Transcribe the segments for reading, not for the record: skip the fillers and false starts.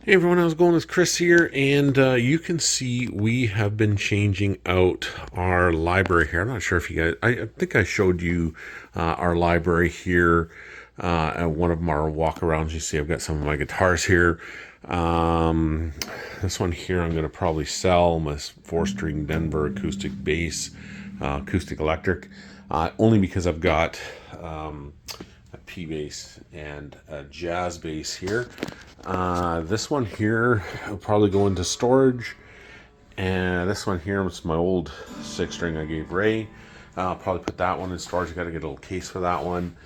Hey everyone, how's it going? It's Chris here, and you can see we have been changing out our library here. I'm not sure if you guys, I think I showed you our library here at one of our walk-arounds. You see I've got some of my guitars here. Um, this one here I'm going to probably sell, my 4-string Denver acoustic bass, acoustic electric, only because I've got a P bass and a jazz bass here. This one here will probably go into storage, and this one here was my old 6-string I gave Ray. I'll probably put that one in storage. I got to get a little case for that one.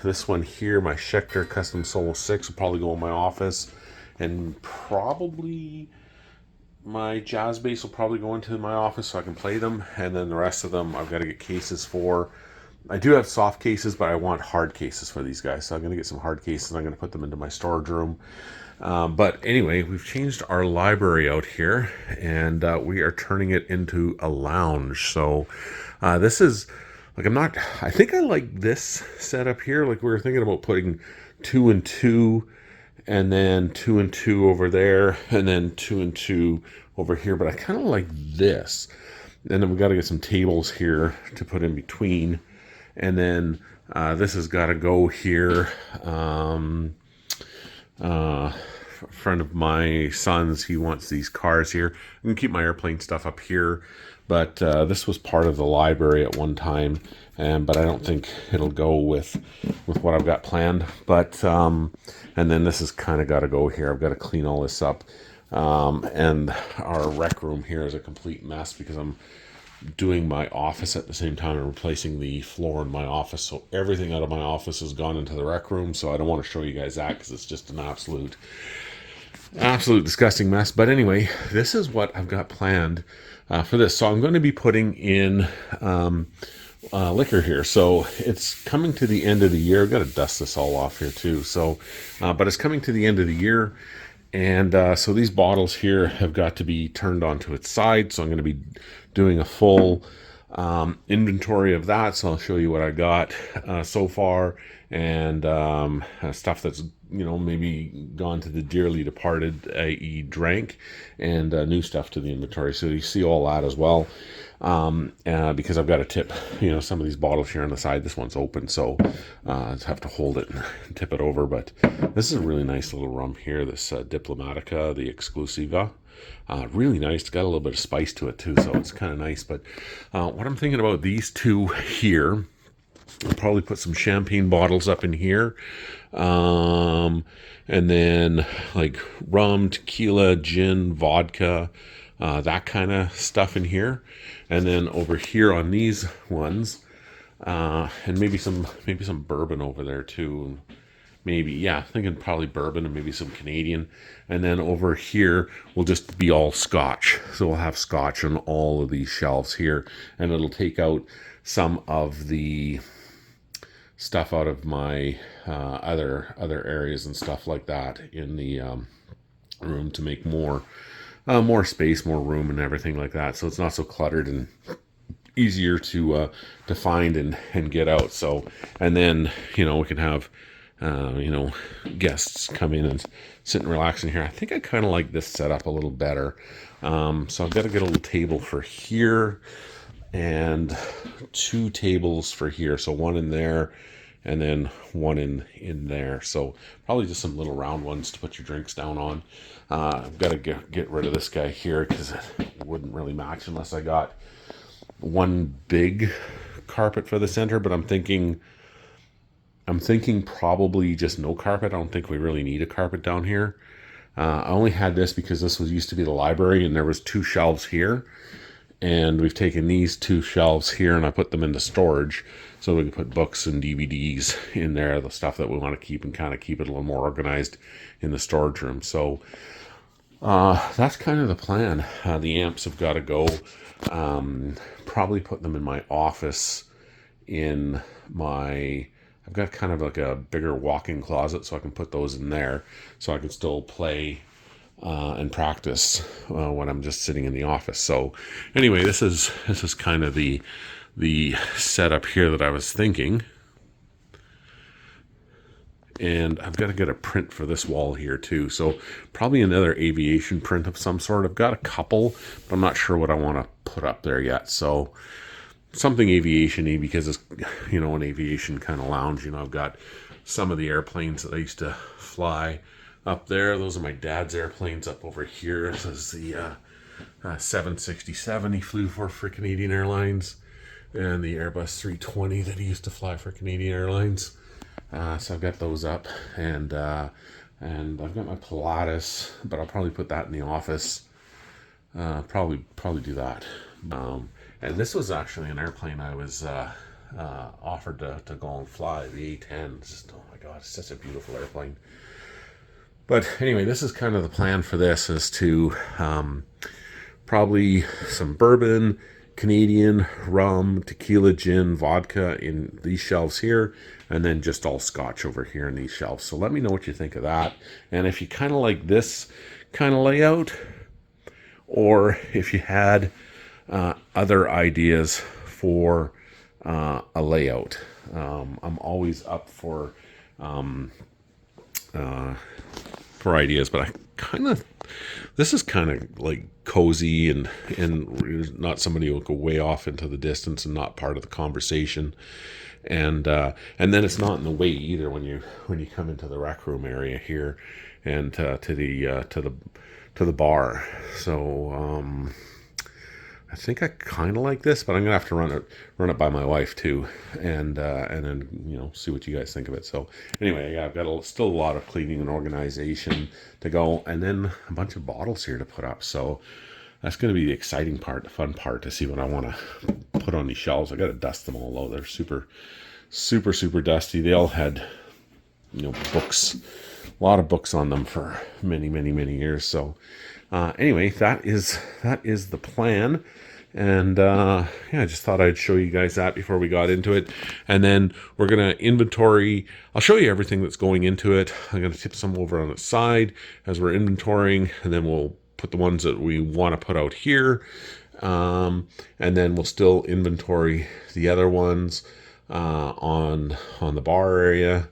This one here, my Schecter Custom Solo 6, will probably go in my office, and probably my jazz bass will probably go into my office so I can play them, and then the rest of them I've got to get cases for. I do have soft cases, but I want hard cases for these guys, so I'm going to get some hard cases. I'm going to put them into my storage room. But anyway, we've changed our library out here, and we are turning it into a lounge. So this is, like, I think I like this setup here. Like, we were thinking about putting 2 and 2, and then 2 and 2 over there, and then 2 and 2 over here. But I kind of like this. And then we've got to get some tables here to put in between. And then this has got to go here. A friend of my son's, he wants these cars here. I'm going to keep my airplane stuff up here. But this was part of the library at one time. But I don't think it'll go with what I've got planned. But and then this has kind of got to go here. I've got to clean all this up. And our rec room here is a complete mess because I'm doing my office at the same time and replacing the floor in my office. So everything out of my office has gone into the rec room. So I don't want to show you guys that because it's just an absolute disgusting mess. But anyway, this is what I've got planned for this. So I'm going to be putting in liquor here. So it's coming to the end of the year. I've got to dust this all off here too. So, but it's coming to the end of the year. And so these bottles here have got to be turned onto its side. So I'm going to be doing a full inventory of that. So I'll show you what I got so far, and stuff that's, maybe gone to the dearly departed, i.e. drank, and new stuff to the inventory. So you see all that as well. Because I've got to tip, some of these bottles here on the side. This one's open, so I just have to hold it and tip it over. But this is a really nice little rum here, this Diplomatica, the Exclusiva. Really nice. It's got a little bit of spice to it too, so it's kind of nice. But what I'm thinking about these two here, I'll probably put some champagne bottles up in here. And then like rum, tequila, gin, vodka, that kind of stuff in here. And then over here on these ones, and maybe some bourbon over there too. Thinking probably bourbon and maybe some Canadian. And then over here will just be all scotch. So we'll have scotch on all of these shelves here, and it'll take out some of the stuff out of my other areas and stuff like that in the room to make more space, more room, and everything like that. So it's not so cluttered and easier to find and get out. So, and then we can have guests come in and sit and relax in here. I think I kind of like this setup a little better. So I've got to get a little table for here and 2 tables for here. So one in there and then one in there. So probably just some little round ones to put your drinks down on. I've got to get rid of this guy here because it wouldn't really match unless I got one big carpet for the center. But I'm thinking probably just no carpet. I don't think we really need a carpet down here. I only had this because this used to be the library, and there was 2 shelves here. And we've taken these 2 shelves here and I put them into storage so we can put books and DVDs in there, the stuff that we want to keep, and kind of keep it a little more organized in the storage room. So that's kind of the plan. The amps have got to go. Probably put them in my office I've got kind of like a bigger walk-in closet, so I can put those in there so I can still play and practice when I'm just sitting in the office. So anyway, this is kind of the setup here that I was thinking. And I've got to get a print for this wall here too. So probably another aviation print of some sort. I've got a couple, but I'm not sure what I want to put up there yet. So something aviation-y, because it's, you know, an aviation kind of lounge. You know, I've got some of the airplanes that I used to fly up there. Those are my dad's airplanes up over here. This is the 767 he flew for Canadian Airlines, and the Airbus 320 that he used to fly for Canadian Airlines. So I've got those up, and I've got my Pilatus, but I'll probably put that in the office. Probably do that. And this was actually an airplane I was offered to go and fly, the A-10. Just, oh my God, it's such a beautiful airplane. But anyway, this is kind of the plan for this, is to probably some bourbon, Canadian, rum, tequila, gin, vodka in these shelves here, and then just all scotch over here in these shelves. So let me know what you think of that. And if you kind of like this kind of layout, or if you had other ideas for a layout. I'm always up for ideas, but this is kind of like cozy and not somebody who will go way off into the distance and not part of the conversation. And then it's not in the way either when you come into the rec room area here and to the bar. So I think I kind of like this, but I'm gonna have to run it by my wife too, and then, you know, see what you guys think of it. So anyway, yeah, I've got still a lot of cleaning and organization to go, and then a bunch of bottles here to put up. So that's going to be the exciting part, the fun part, to see what I want to put on these shelves. I got to dust them all out. They're super dusty. They all had, you know, books, a lot of books on them for many years. So anyway, that is the plan. And yeah, I just thought I'd show you guys that before we got into it. And then we're going to inventory. I'll show you everything that's going into it. I'm going to tip some over on the side as we're inventorying, and then we'll put the ones that we want to put out here. And then we'll still inventory the other ones on the bar area,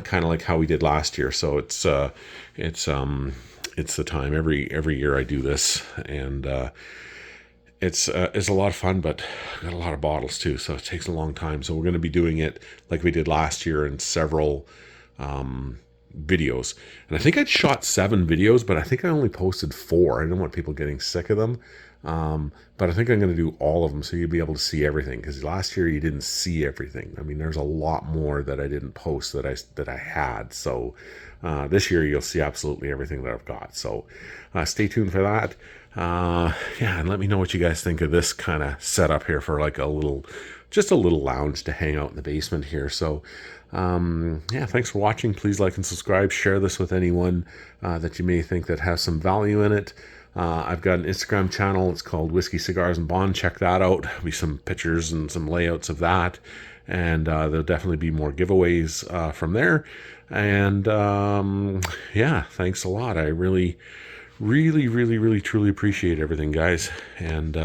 kind of like how we did last year. So it's the time. Every year I do this, and it's a lot of fun, but I've got a lot of bottles too, so it takes a long time. So we're going to be doing it like we did last year in several videos. And I think I'd shot 7 videos, but I think I only posted 4. I didn't want people getting sick of them. But I think I'm going to do all of them, so you'll be able to see everything, because last year you didn't see everything. I mean, there's a lot more that I didn't post that I had. So this year you'll see absolutely everything that I've got. So stay tuned for that. Yeah, and let me know what you guys think of this kind of setup here for like just a little lounge to hang out in the basement here. So yeah, thanks for watching. Please like and subscribe. Share this with anyone that you may think that has some value in it. I've got an Instagram channel. It's called Whiskey, Cigars, and Bond. Check that out. There'll be some pictures and some layouts of that. And there'll definitely be more giveaways from there. And yeah, thanks a lot. I really truly appreciate everything, guys. And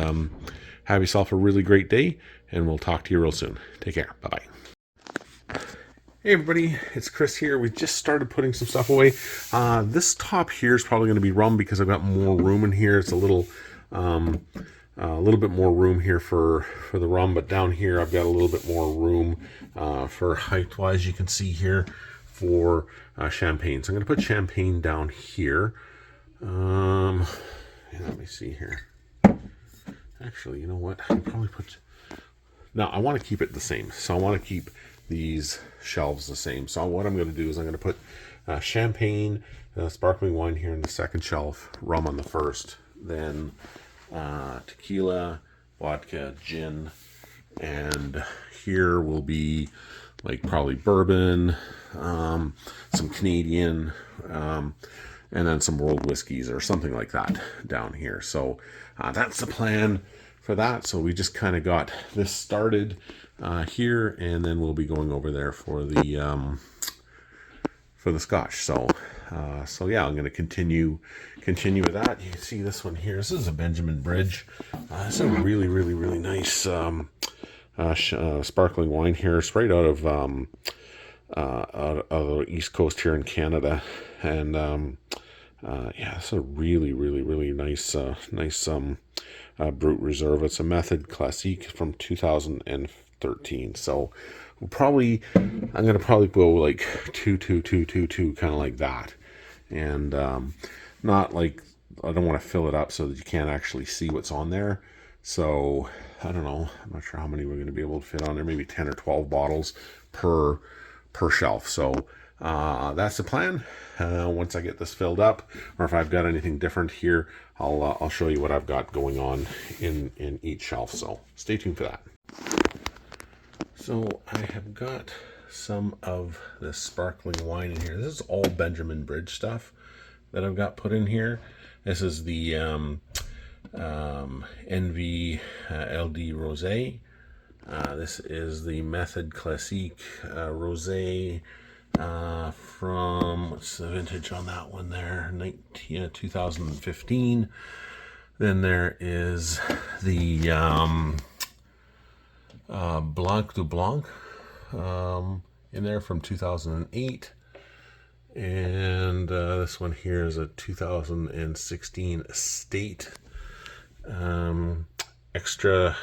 have yourself a really great day, and we'll talk to you real soon. Take care. Bye-bye. Hey everybody, it's Chris here. We just started putting some stuff away. This top here is probably going to be rum because I've got more room in here. It's a little bit more room here for the rum, but down here I've got a little bit more room for height-wise, you can see here, for champagne. So I'm going to put champagne down here. Let me see here. Actually, you know what? I'll probably put... Now, I want to keep it the same. So I want to keep these shelves the same. So what I'm going to do is I'm going to put champagne, sparkling wine here in the second shelf, rum on the first, then tequila, vodka, gin, and here will be like probably bourbon, some Canadian, and then some world whiskeys or something like that down here. So that's the plan for that. So we just kind of got this started here, and then we'll be going over there for the scotch. So yeah, I'm going to continue with that. You can see this one here. This is a Benjamin Bridge. It's a really nice sparkling wine here, straight out of out of the East Coast here in Canada, and yeah, it's a really, really, really nice, Brut Reserve. It's a Method Classique from 2013. So I'm gonna probably go like 2, 2, 2, 2, 2, kind of like that, and not like, I don't want to fill it up so that you can't actually see what's on there. So I don't know. I'm not sure how many we're going to be able to fit on there. Maybe 10 or 12 bottles per shelf. So that's the plan. Once I get this filled up, or if I've got anything different here, I'll show you what I've got going on in each shelf. So stay tuned for that. So I have got some of this sparkling wine in here. This is all Benjamin Bridge stuff that I've got put in here. This is the NV LD Rosé. This is the Method Classique Rosé from, what's the vintage on that one there? 2015. Then there is the Blanc du Blanc in there from 2008. And this one here is a 2016 Estate Extra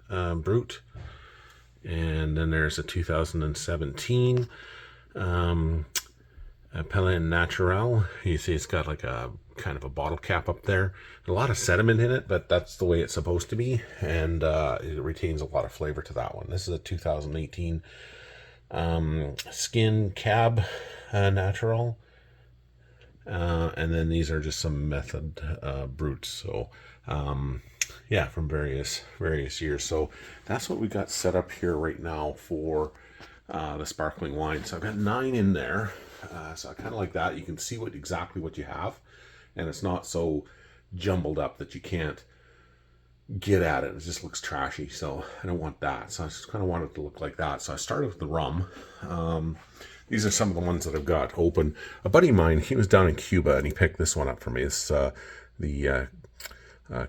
Brut. And then there's a 2017 Pelin Naturel. You see it's got like a kind of a bottle cap up there. A lot of sediment in it, but that's the way it's supposed to be. And it retains a lot of flavor to that one. This is a 2018 Skin Cab Natural. And then these are just some Method Bruts. So yeah, from various years. So that's what we got set up here right now for the sparkling wine. So I've got 9 in there. So I kind of like that. You can see exactly what you have, and it's not so jumbled up that you can't get at it. It just looks trashy. So I don't want that. So I just kind of want it to look like that. So I started with the rum. These are some of the ones that I've got open. A buddy of mine, he was down in Cuba, and he picked this one up for me. It's the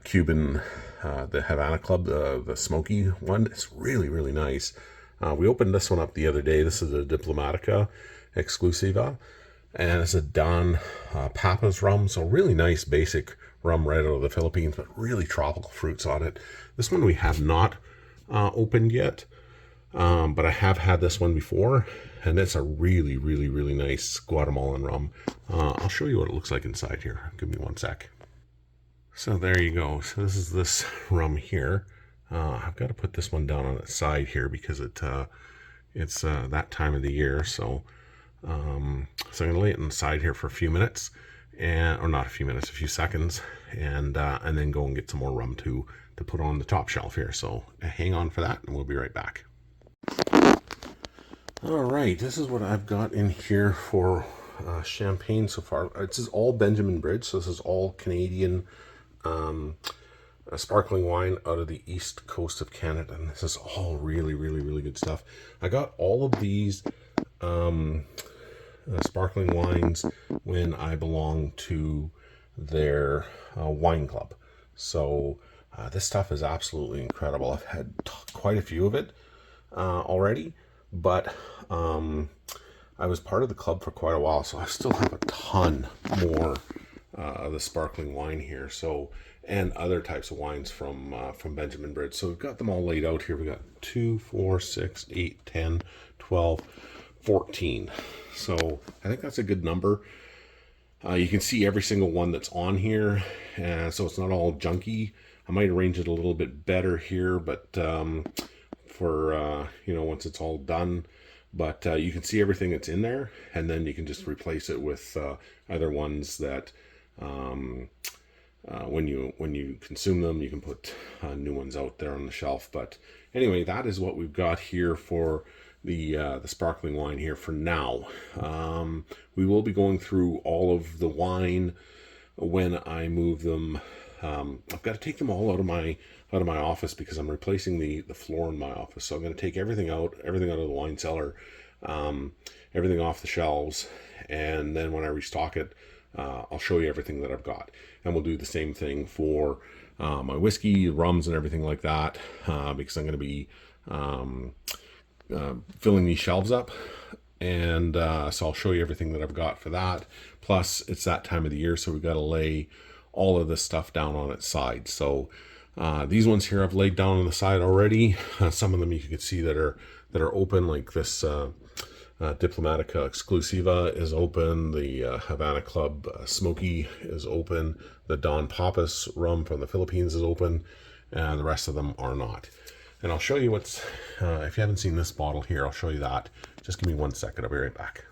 Cuban, the Havana Club, the smoky one. It's really, really nice. We opened this one up the other day. This is a Diplomatica Exclusiva, and it's a Don Papa's rum. So really nice basic rum right out of the Philippines, but really tropical fruits on it. This one we have not opened yet, but I have had this one before, and it's a really, really, really nice Guatemalan rum. I'll show you what it looks like inside here. Give me one sec. So there you go. So this is this rum here. I've got to put this one down on its side here because it's that time of the year. So I'm going to lay it on the side here for a few minutes, or not a few minutes, a few seconds, and then go and get some more rum to put on the top shelf here. So hang on for that, and we'll be right back. All right, this is what I've got in here for champagne so far. This is all Benjamin Bridge, so this is all Canadian sparkling wine out of the east coast of Canada, and this is all really, really, really good stuff. I got all of these sparkling wines when I belong to their wine club. So this stuff is absolutely incredible. I've had quite a few of it already, but I was part of the club for quite a while, so I still have a ton more of the sparkling wine here. So, and other types of wines from Benjamin Bridge. So we've got them all laid out here. We got 2, 4, 6, 8, 10, 12, 14. So I think that's a good number. You can see every single one that's on here, so it's not all junky. I might arrange it a little bit better here, but for once it's all done. But you can see everything that's in there, and then you can just replace it with other ones that when you consume them, you can put new ones out there on the shelf. But anyway, that is what we've got here for the sparkling wine here for now. We will be going through all of the wine when I move them. I've got to take them all out of my office because I'm replacing the floor in my office. So I'm going to take everything out of the wine cellar, everything off the shelves, and then when I restock it, I'll show you everything that I've got. And we'll do the same thing for my whiskey, rums, and everything like that, because I'm going to be filling these shelves up. And so I'll show you everything that I've got for that. Plus, it's that time of the year, so we've got to lay all of this stuff down on its side. So these ones here I've laid down on the side already. Some of them you can see that are open, like this Diplomatica Exclusiva is open. The Havana Club Smoky is open. The Don Pappas rum from the Philippines is open. And the rest of them are not. And I'll show you what's, if you haven't seen this bottle here, I'll show you that. Just give me 1 second, I'll be right back.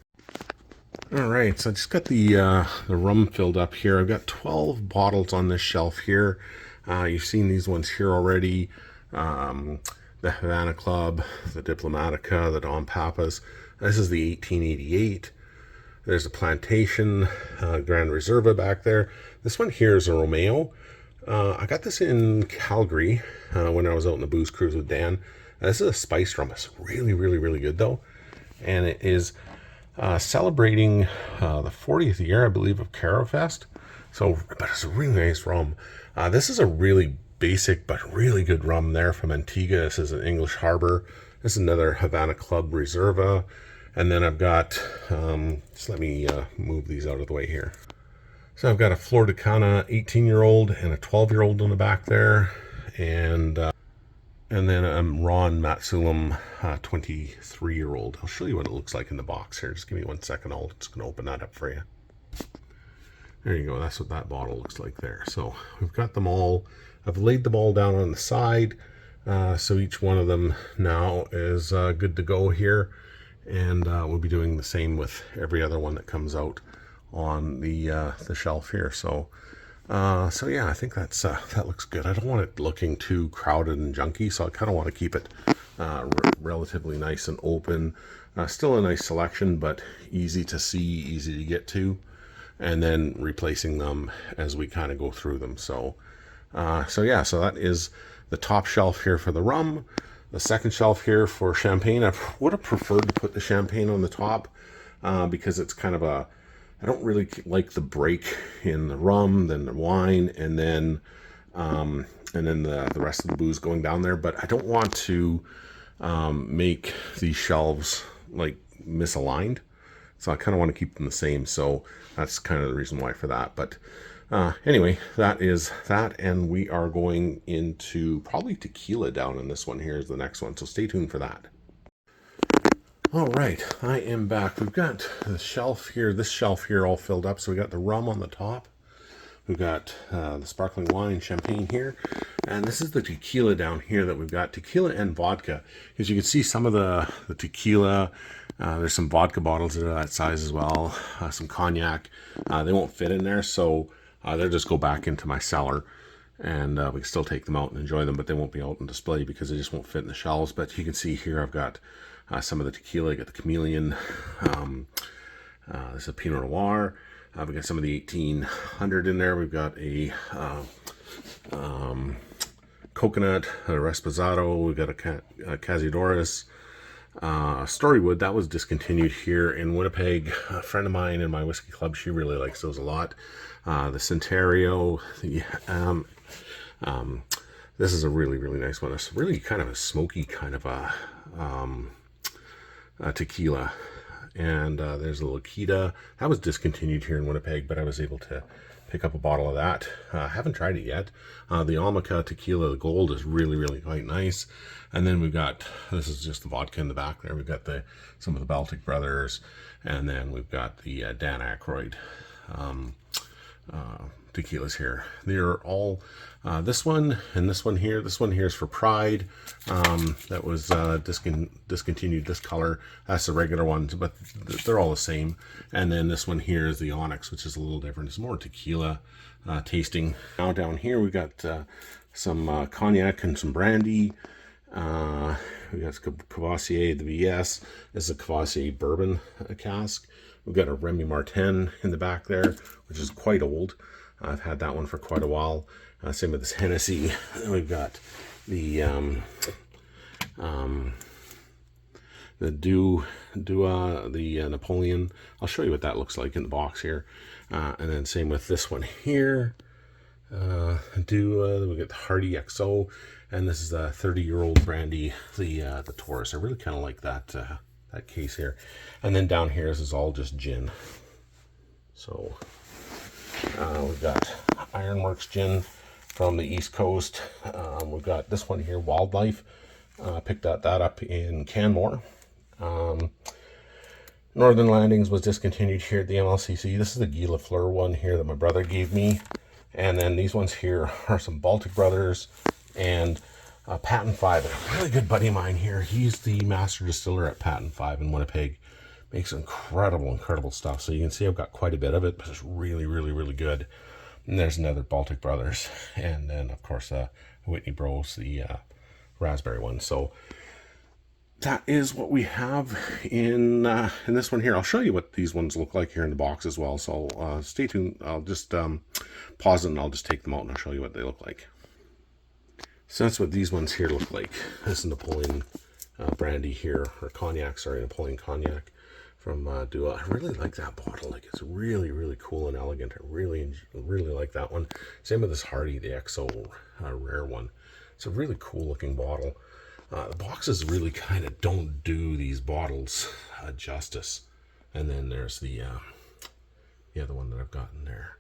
All right, so I just got the rum filled up here. I've got 12 bottles on this shelf here. You've seen these ones here already. The Havana Club, the Diplomatica, the Don Pappas. This is the 1888. There's a Plantation Grand Reserva back there. This one here is a Romeo. I got this in Calgary when I was out on the booze cruise with Dan. This is a spice rum. It's really, really, really good though. And it is celebrating the 40th year, I believe, of Caro Fest. So, but it's a really nice rum. This is a really basic but really good rum there from Antigua. This is an English Harbor. This is another Havana Club Reserva. And then I've got, just let me move these out of the way here. So I've got a Flor de Cana 18-year-old and a 12-year-old on the back there. And then a Ron Matsulam 23-year-old. I'll show you what it looks like in the box here. Just give me 1 second. I'm just going to open that up for you. There you go. That's what that bottle looks like there. So we've got them all. I've laid them all down on the side. So each one of them now is good to go here. And we'll be doing the same with every other one that comes out on the shelf here. So yeah, I think that's that looks good. I don't want it looking too crowded and junky, so I kind of want to keep it relatively nice and open. Still a nice selection, but easy to see, easy to get to, and then replacing them as we kind of go through them. So yeah, so that is the top shelf here for the rum. The second shelf here for champagne. I would have preferred to put the champagne on the top because it's kind of a, I don't really like the break in the rum, then the wine, and then the rest of the booze going down there. But I don't want to make these shelves like misaligned. So I kind of want to keep them the same. So that's kind of the reason why for that. But anyway, that is that. And we are going into probably tequila down in this one here is the next one. So stay tuned for that. All right, I am back. We've got the shelf here, this shelf here all filled up. So we got the rum on the top. We've got the sparkling wine, champagne here. And this is the tequila down here that we've got. Tequila and vodka. As you can see, some of the tequila, there's some vodka bottles that are that size as well. Some cognac. They won't fit in there, so they'll just go back into my cellar. And we can still take them out and enjoy them, but they won't be out on display because they just won't fit in the shelves. But you can see here I've got some of the tequila. I got the Chameleon. This is a Pinot Noir. We got some of the 1800 in there. We've got a coconut, a Reposado. We've got a Cazadores. Storywood, that was discontinued here in Winnipeg. A friend of mine in my whiskey club, she really likes those a lot. The Centenario. This is a really, really nice one. It's really kind of a smoky kind of a tequila. And there's a Lakita. That was discontinued here in Winnipeg, but I was able to pick up a bottle of that. Haven't tried it yet. The Almaca Tequila, the gold, is really, really quite nice. And then we've got, this is just the vodka in the back there. We've got some of the Baltic Brothers, and then we've got the Dan Aykroyd tequilas here. They're all this one and this one here. This one here is for Pride. That was discontinued. This color, that's the regular one, but they're all the same. And then this one here is the Onyx, which is a little different. It's more tequila tasting. Now down here we've got some cognac and some brandy. We got Cavassier, the VS. This is a Cavassier bourbon cask. We've got a Remy Martin in the back there, which is quite old. I've had that one for quite a while. Same with this Hennessy. Then we've got the Napoleon. I'll show you what that looks like in the box here. And then same with this one here. We got the Hardy XO, and this is a 30-year-old brandy, the Taurus. I really kind of like that that case here. And then down here is all just gin. So we've got Ironworks gin from the East Coast. We've got this one here, Wildlife. Picked that up in Canmore. Northern Landings was discontinued here at the MLCC. This is the Guy Lafleur one here that my brother gave me. And then these ones here are some Baltic Brothers and Patent 5. A really good buddy of mine here. He's the master distiller at Patent 5 in Winnipeg. Makes incredible stuff. So you can see I've got quite a bit of it, but it's really good. And there's another Baltic Brothers. And then, of course, Whitney Bros, the raspberry one. So that is what we have in this one here. I'll show you what these ones look like here in the box as well. So stay tuned. I'll just pause it and I'll just take them out and I'll show you what they look like. So that's what these ones here look like. This is Napoleon brandy here, or cognac, sorry, Napoleon cognac from Dua. I really like that bottle. Like, it's really cool and elegant. I really like that one. Same with this Hardy, the XO rare one. It's a really cool looking bottle. The boxes really kind of don't do these bottles justice. And then there's the other one that I've gotten there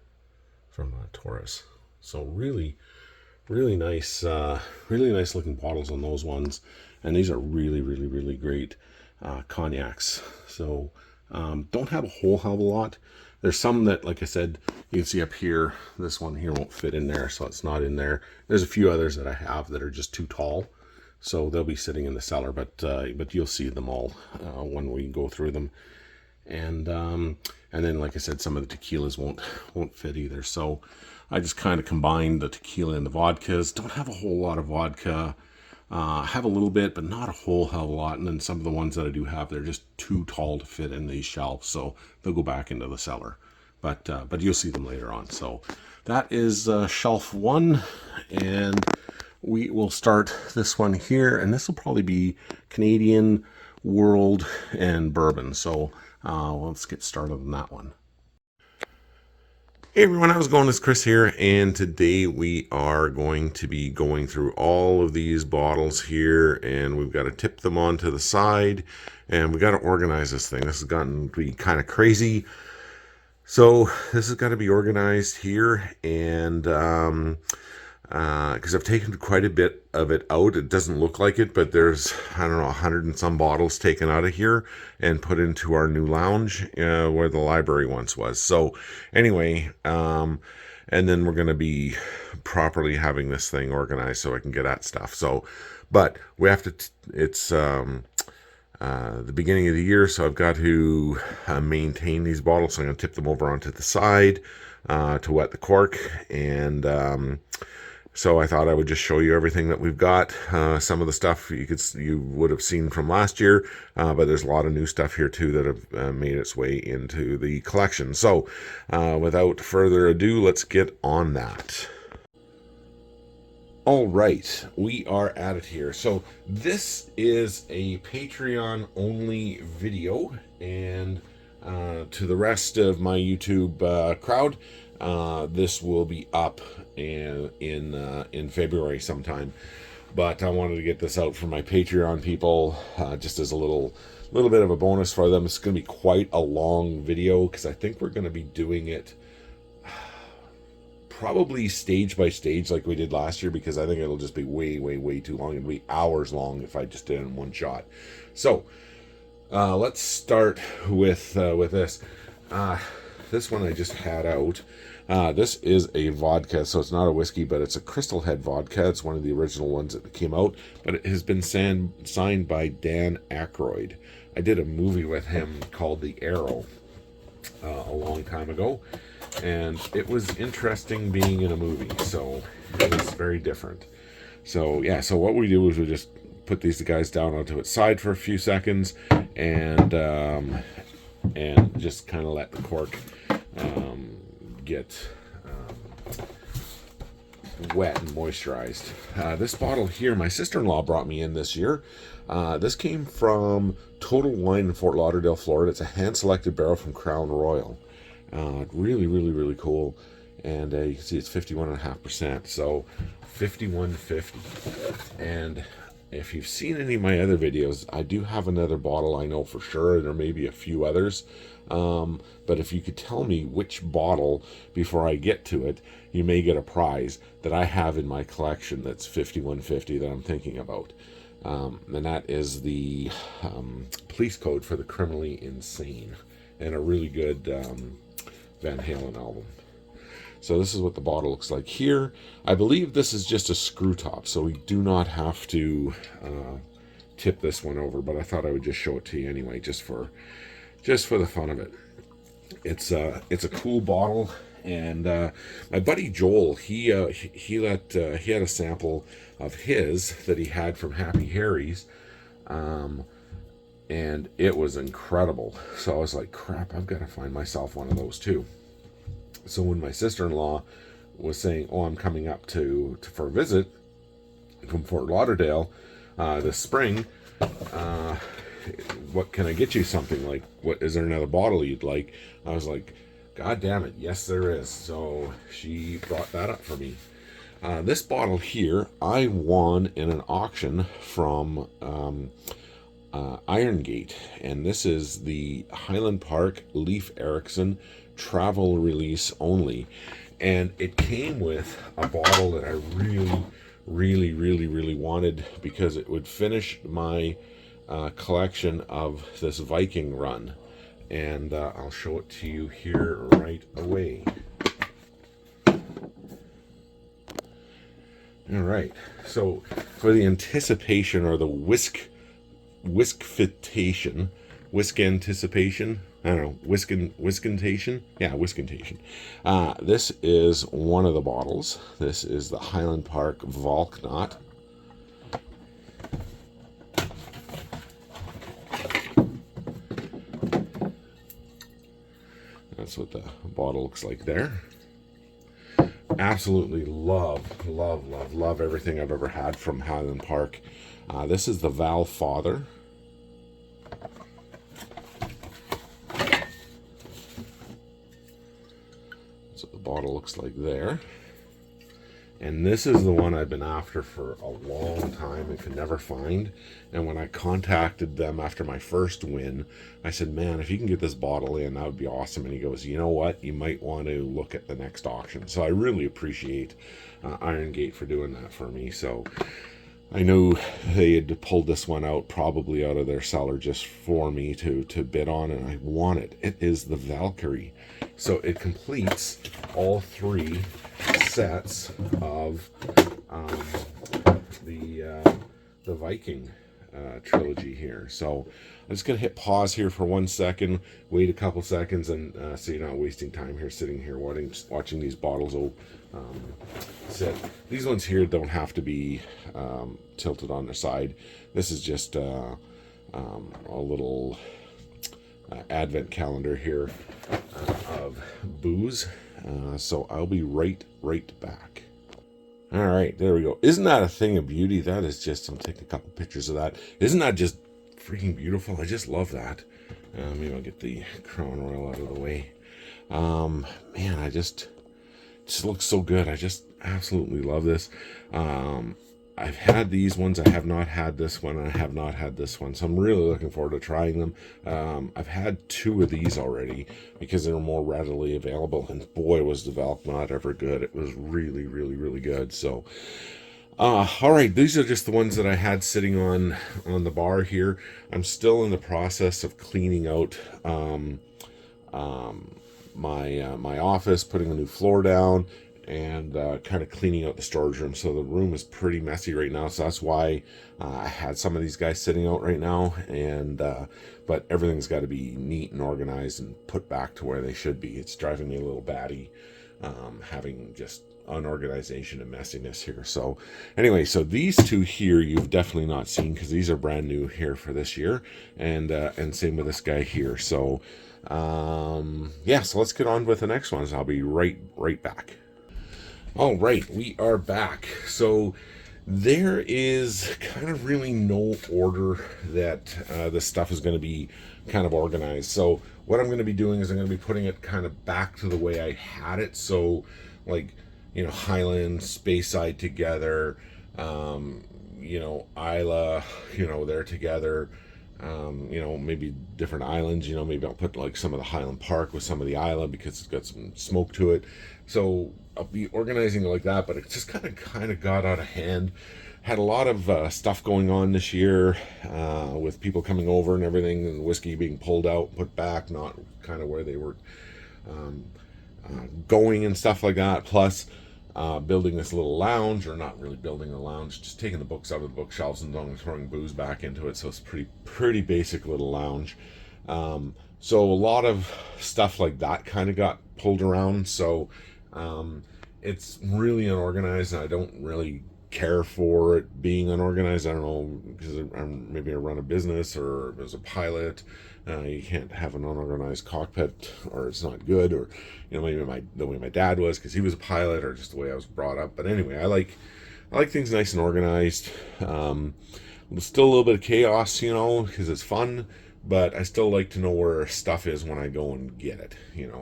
from Taurus. So really nice looking bottles on those ones. And these are really great cognacs. So don't have a whole hell of a lot. There's some that, like I said, you can see up here. This one here won't fit in there, so it's not in there. There's a few others that I have that are just too tall. So they'll be sitting in the cellar, but you'll see them all when we go through them. And then, like I said, some of the tequilas won't fit either. So I just kind of combined the tequila and the vodkas. Don't have a whole lot of vodka. Have a little bit, but not a whole hell of a lot. And then some of the ones that I do have, they're just too tall to fit in these shelves, so they'll go back into the cellar. But you'll see them later on. So that is shelf 1, and we will start this one here, and this will probably be Canadian, World, and Bourbon. So let's get started on that one. Hey everyone, how's it going? It's Chris here, and today we are going to be going through all of these bottles here, and we've got to tip them onto the side, and we got to organize this thing. This has gotten to be kind of crazy. So this has got to be organized here, and because I've taken quite a bit of it out. It doesn't look like it, but there's, I don't know, 100 and some bottles taken out of here and put into our new lounge where the library once was. So anyway, and then we're going to be properly having this thing organized so I can get at stuff. So, but we have to, it's the beginning of the year, so I've got to maintain these bottles. So I'm going to tip them over onto the side to wet the cork, and so I thought I would just show you everything that we've got. Some of the stuff you would have seen from last year, but there's a lot of new stuff here too that have made its way into the collection. So without further ado, let's get on that. All right, we are at it here. So this is a Patreon only video, and to the rest of my YouTube crowd, this will be up in February sometime, but I wanted to get this out for my Patreon people, just as a little bit of a bonus for them. It's going to be quite a long video because I think we're going to be doing it probably stage by stage like we did last year, because I think it'll just be way too long. It'll be hours long if I just did it in one shot. So let's start with this. This one I just had out. This is a vodka, so it's not a whiskey, but it's a Crystal Head vodka. It's one of the original ones that came out, but it has been signed by Dan Aykroyd. I did a movie with him called The Arrow a long time ago, and it was interesting being in a movie, so it was very different. So yeah, so what we do is we just put these guys down onto its side for a few seconds, and just kind of let the cork get wet and moisturized. This bottle here, my sister-in-law brought me in this year. This came from Total Wine in Fort Lauderdale, Florida. It's a hand-selected barrel from Crown Royal. Really cool. And you can see it's 51.5%, so 51.50. And if you've seen any of my other videos, I do have another bottle, I know for sure, and there may be a few others. But if you could tell me which bottle before I get to it, you may get a prize that I have in my collection that's 5150 that I'm thinking about. And that is the police code for the criminally insane, and a really good Van Halen album. So this is what the bottle looks like here. I believe this is just a screw top, so we do not have to tip this one over, but I thought I would just show it to you anyway, just for the fun of it. It's a cool bottle, and my buddy Joel, he had a sample of his that he had from Happy Harry's, and it was incredible. So I was like, crap, I've got to find myself one of those too. So when my sister-in-law was saying, oh, I'm coming up for a visit from Fort Lauderdale this spring, what can I get you? Something like, what is there another bottle you'd like? I was like, God damn it, yes there is. So she brought that up for me. This bottle here I won in an auction from Iron Gate, and this is the Highland Park Leif Erikson travel release only, and it came with a bottle that I really wanted, because it would finish my collection of this Viking run, and I'll show it to you here right away. All right, so for the anticipation, or the whisk-anticipation, I don't know, whiskantation? Yeah, whiskantation. This is one of the bottles. This is the Highland Park Valknot. That's what the bottle looks like there. Absolutely love everything I've ever had from Highland Park. This is the Val Father. That's what the bottle looks like there. And this is the one I've been after for a long time and could never find. And when I contacted them after my first win, I said, man, if you can get this bottle in, that would be awesome. And he goes, you know what? You might want to look at the next auction. So I really appreciate Iron Gate for doing that for me. So I know they had pulled this one out, probably out of their cellar, just for me to bid on, and I want it. It is the Valkyrie. So it completes all three sets of the Viking trilogy here. So I'm just gonna hit pause here for 1 second, wait a couple seconds, and so you're not wasting time here sitting here watching these bottles sit. These ones here don't have to be tilted on their side. This is just a little advent calendar here of booze. So I'll be right back. All right, there we go. Isn't that a thing of beauty? That is just, I'm taking a couple pictures of that. Isn't that just freaking beautiful? I just love that. Maybe I'll get the Crown Royal out of the way. Man, it just looks so good. I just absolutely love this. I've had these ones. I have not had this one. I have not had this one. So I'm really looking forward to trying them. I've had 2 of these already because they were more readily available. And boy, was the Valk not ever good. It was really good. So, all right. These are just the ones that I had sitting on the bar here. I'm still in the process of cleaning out my office, putting a new floor down, and kind of cleaning out the storage room. So the room is pretty messy right now, so that's why I had some of these guys sitting out right now, and but everything's got to be neat and organized and put back to where they should be. It's driving me a little batty having just unorganization and messiness here. So anyway, so these 2 here you've definitely not seen, because these are brand new here for this year, and same with this guy here. So yeah, so let's get on with the next ones. I'll be right back. All right, we are back. So there is kind of really no order that this stuff is going to be kind of organized. So what I'm going to be doing is I'm going to be putting it kind of back to the way I had it. So like, you know, Highland, Speyside together, Isla, they're together. Maybe different islands. Maybe I'll put like some of the Highland Park with some of the Isla because it's got some smoke to it. So I'll be organizing it like that. But it just kind of got out of hand. Had a lot of stuff going on this year with people coming over and everything, and whiskey being pulled out, put back, not kind of where they were um, going and stuff like that. Plus, building this little lounge, or not really building a lounge, just taking the books out of the bookshelves and throwing booze back into it. So it's pretty basic little lounge. So a lot of stuff like that kind of got pulled around. So it's really unorganized, and I don't really care for it being unorganized. I don't know, because maybe I run a business or as a pilot. You can't have an unorganized cockpit, or it's not good, or maybe the way my dad was, because he was a pilot, or just the way I was brought up. But anyway, I like things nice and organized. Still a little bit of chaos, because it's fun, but I still like to know where stuff is when I go and get it,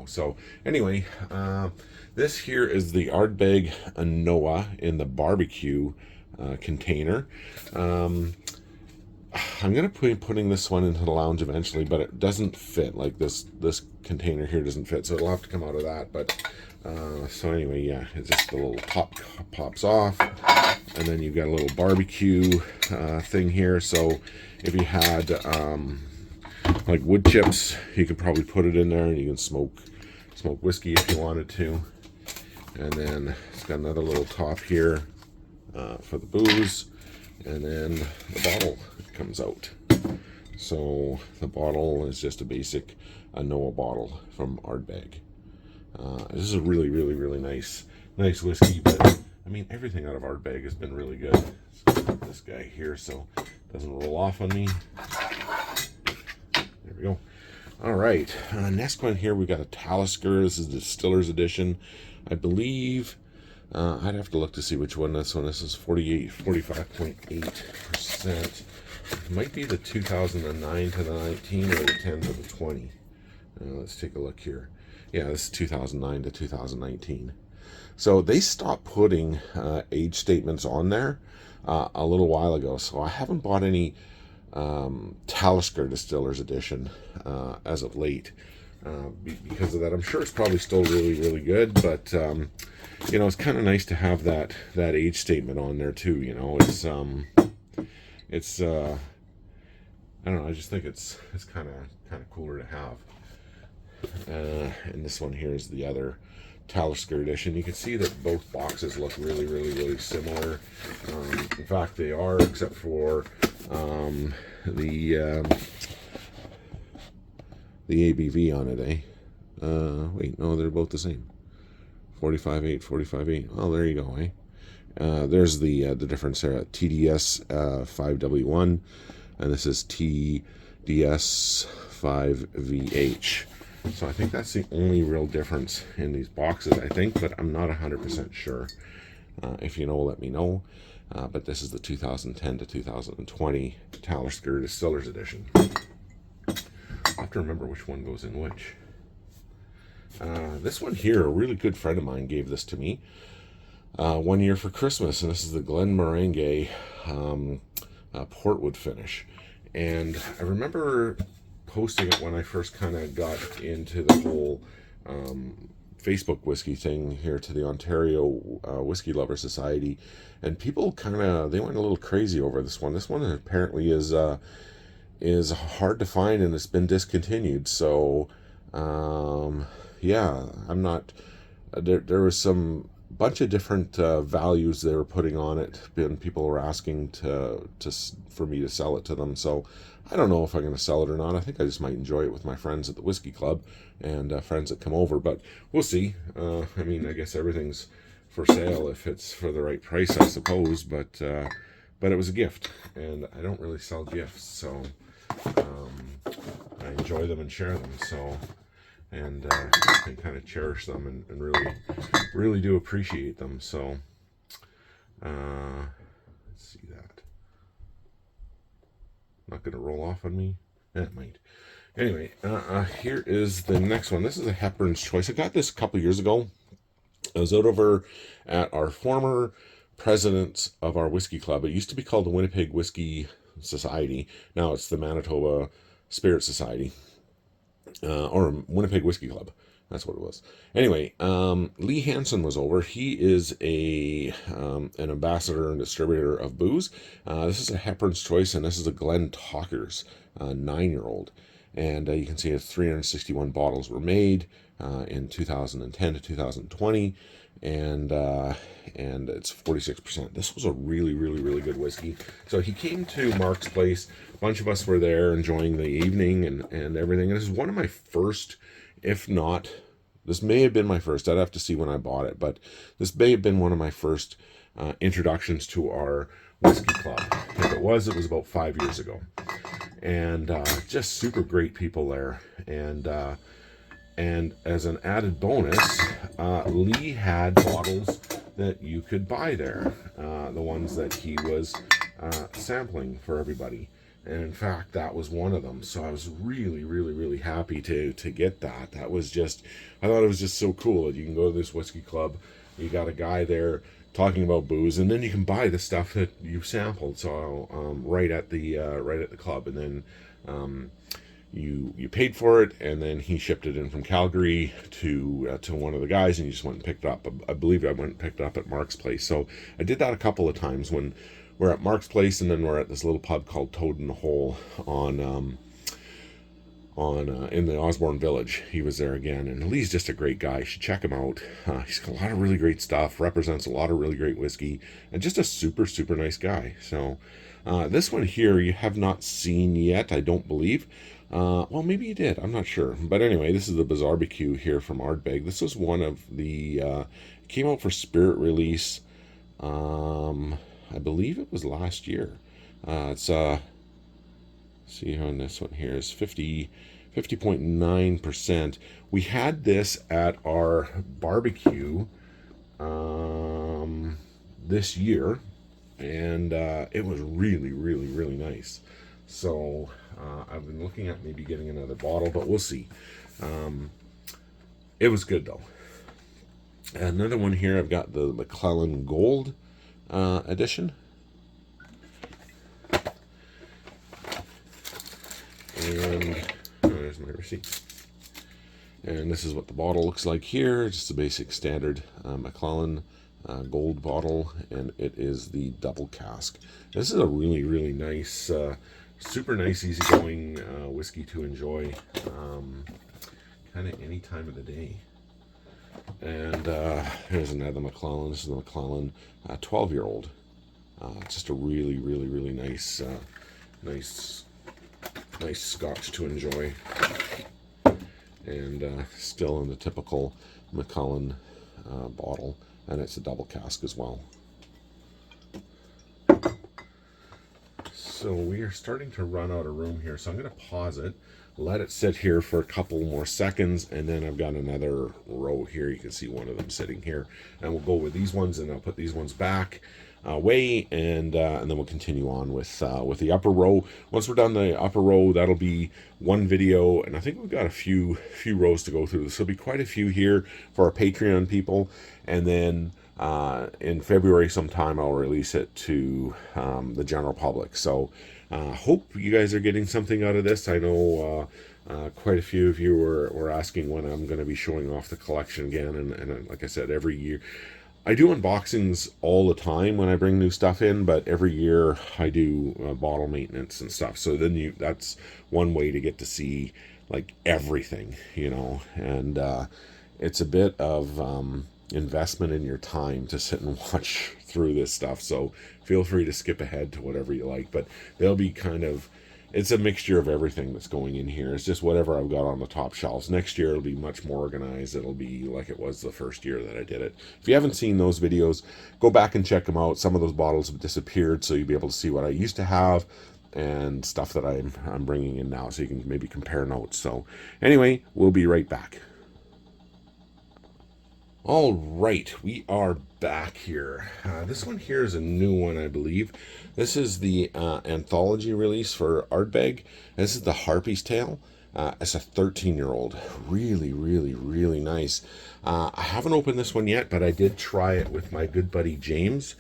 So anyway, this here is the Ardbeg Anoa in the barbecue container. I'm gonna be putting this one into the lounge eventually, but it doesn't fit. Like this container here doesn't fit, so it'll have to come out of that. But so anyway, yeah, it's just the little top pops off, and then you've got a little barbecue thing here. So if you had like wood chips, you could probably put it in there, and you can smoke whiskey if you wanted to. And then it's got another little top here for the booze, and then the bottle comes out. So the bottle is just a basic Anoa bottle from Ardbeg. This is a really, really, really nice whiskey, but I mean, everything out of Ardbeg has been really good. This guy here, so it doesn't roll off on me. There we go. All right, next one here, we got a Talisker. This is the Distiller's Edition. I believe, I'd have to look to see which one this one is. This is 45.8%. It might be the 2009 to the 19 or the 10 to the 20. Let's take a look here. Yeah, this is 2009 to 2019. So they stopped putting age statements on there a little while ago. So I haven't bought any Talisker Distiller's Edition as of late because of that. I'm sure it's probably still really, really good, but it's kind of nice to have that age statement on there too. It's I don't know. I just think it's kind of cooler to have. And this one here is the other Talisker edition. You can see that both boxes look really, really, really similar. In fact, they are, except for the ABV on it, eh? Wait, no, they're both the same. 45.8, 45.8. Oh, there you go, eh? There's the difference there. TDS 5W1, and this is TDS 5VH. So I think that's the only real difference in these boxes, I think, but I'm not 100% sure. If you know, let me know. But this is the 2010 to 2020 Talisker Distiller's Edition. I have to remember which one goes in which. This one here, a really good friend of mine gave this to me one year for Christmas, and this is the Glenmorangie Portwood finish. And I remember posting it when I first kind of got into the whole Facebook whiskey thing here to the Ontario Whiskey Lover Society, and people they went a little crazy over this one. This one apparently is hard to find, and it's been discontinued. So yeah, I'm not there was some bunch of different values they were putting on it, and people were asking for me to sell it to them. So I don't know if I'm going to sell it or not. I think I just might enjoy it with my friends at the Whiskey Club and friends that come over, but we'll see. I mean, I guess everything's for sale if it's for the right price, I suppose, but it was a gift, and I don't really sell gifts, so I enjoy them and share them, so, and I can kind of cherish them and really do appreciate them, so let's see that. Not going to roll off on me? It might. Anyway, here is the next one. This is a Hepburn's Choice. I got this a couple years ago. I was out over at our former presidents of our whiskey club. It used to be called the Winnipeg Whiskey Society. Now it's the Manitoba Spirit Society, or Winnipeg Whiskey Club. That's what it was. Anyway, Lee Hansen was over. He is an ambassador and distributor of booze. This is a Hepburn's Choice, and this is a Glen Talkers 9-year-old. And you can see 361 bottles were made in 2010 to 2020, and it's 46%. This was a really, really, really good whiskey. So he came to Mark's place. A bunch of us were there enjoying the evening and everything. And this is one of my first, if not, this may have been my first. I'd have to see when I bought it, but this may have been one of my first introductions to our whiskey club. If it was about 5 years ago. And just super great people there. And as an added bonus, Lee had bottles that you could buy there, the ones that he was sampling for everybody. And in fact, that was one of them. So I was really, really, really happy to get that. That was just, I thought it was just so cool that you can go to this whiskey club, you got a guy there talking about booze, and then you can buy the stuff that you sampled. So right at the club, and then you paid for it, and then he shipped it in from Calgary to one of the guys, and you just went and picked it up. I believe I went and picked it up at Mark's place. So I did that a couple of times when we're at Mark's place, and then we're at this little pub called Toad in the Hole in the Osborne Village. He was there again, and Lee's just a great guy. You should check him out. He's got a lot of really great stuff, represents a lot of really great whiskey, and just a super, super nice guy. So this one here you have not seen yet, I don't believe. Well, maybe you did, I'm not sure. But anyway, this is the Barbecue here from Ardbeg. This was one of the, came out for spirit release, I believe it was last year. It's, see on this one here is 50.9%. We had this at our barbecue this year, and it was really, really, really nice. So I've been looking at maybe getting another bottle, but we'll see. It was good though. Another one here, I've got the McClellan Gold edition. And there's my receipt. And this is what the bottle looks like here. Just a basic standard McClellan Gold bottle, and it is the double cask. This is a really, really nice, super nice, easygoing whiskey to enjoy, kind of any time of the day. And here's another McClellan. This is the McClellan 12-year-old. Just a really, really, really nice, nice scotch to enjoy. And still in the typical McClellan bottle, and it's a double cask as well. So we are starting to run out of room here, so I'm going to pause it, let it sit here for a couple more seconds, and then I've got another row here. You can see one of them sitting here, and we'll go with these ones, and I'll put these ones back away, and then we'll continue on with the upper row. Once we're done the upper row, that'll be one video, and I think we've got a few rows to go through. This will be quite a few here for our Patreon people, and then in February sometime I'll release it to the general public. So hope you guys are getting something out of this. I know quite a few of you were asking when I'm going to be showing off the collection again, and like I said, every year I do unboxings all the time when I bring new stuff in, but every year I do bottle maintenance and stuff. So then that's one way to get to see like everything, you know, and it's a bit of investment in your time to sit and watch through this stuff. So feel free to skip ahead to whatever you like, but they'll be it's a mixture of everything that's going in here. It's just whatever I've got on the top shelves. Next year it'll be much more organized. It'll be like it was the first year that I did it. If you haven't seen those videos, go back and check them out. Some of those bottles have disappeared, so you'll be able to see what I used to have and stuff that I'm bringing in now, so you can maybe compare notes. So anyway, we'll be right back. All right, we are back here. This one here is a new one, I believe. This is the anthology release for Ardbeg. This is the Harpy's Tale. It's a 13-year-old. Really, really, really nice. I haven't opened this one yet, but I did try it with my good buddy James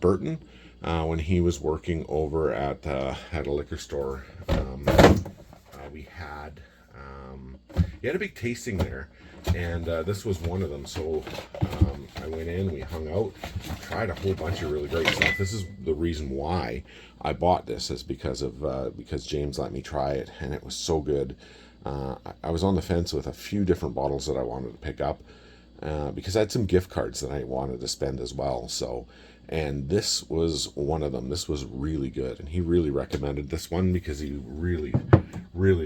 Burton when he was working over at a liquor store. We had he had a big tasting there, and this was one of them. So I went in, we hung out, tried a whole bunch of really great stuff. This is the reason why I bought this, is because James let me try it, and it was so good. I was on the fence with a few different bottles that I wanted to pick up because I had some gift cards that I wanted to spend as well. So, and this was one of them. This was really good, and he really recommended this one because he really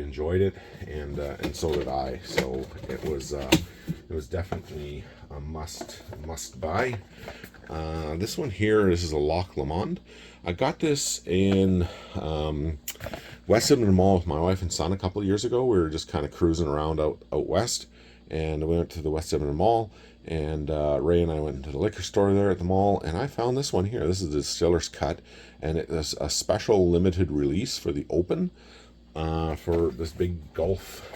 enjoyed it, and so did I. So it was definitely a must buy. This one here, this is a Loch Lomond. I got this in West Edmonton Mall with my wife and son a couple of years ago. We were just kind of cruising around out west, and we went to the West Edmonton Mall, and Ray and I went into the liquor store there at the mall, and I found this one here. This is the Distiller's Cut, and it is a special limited release for the Open, for this big golf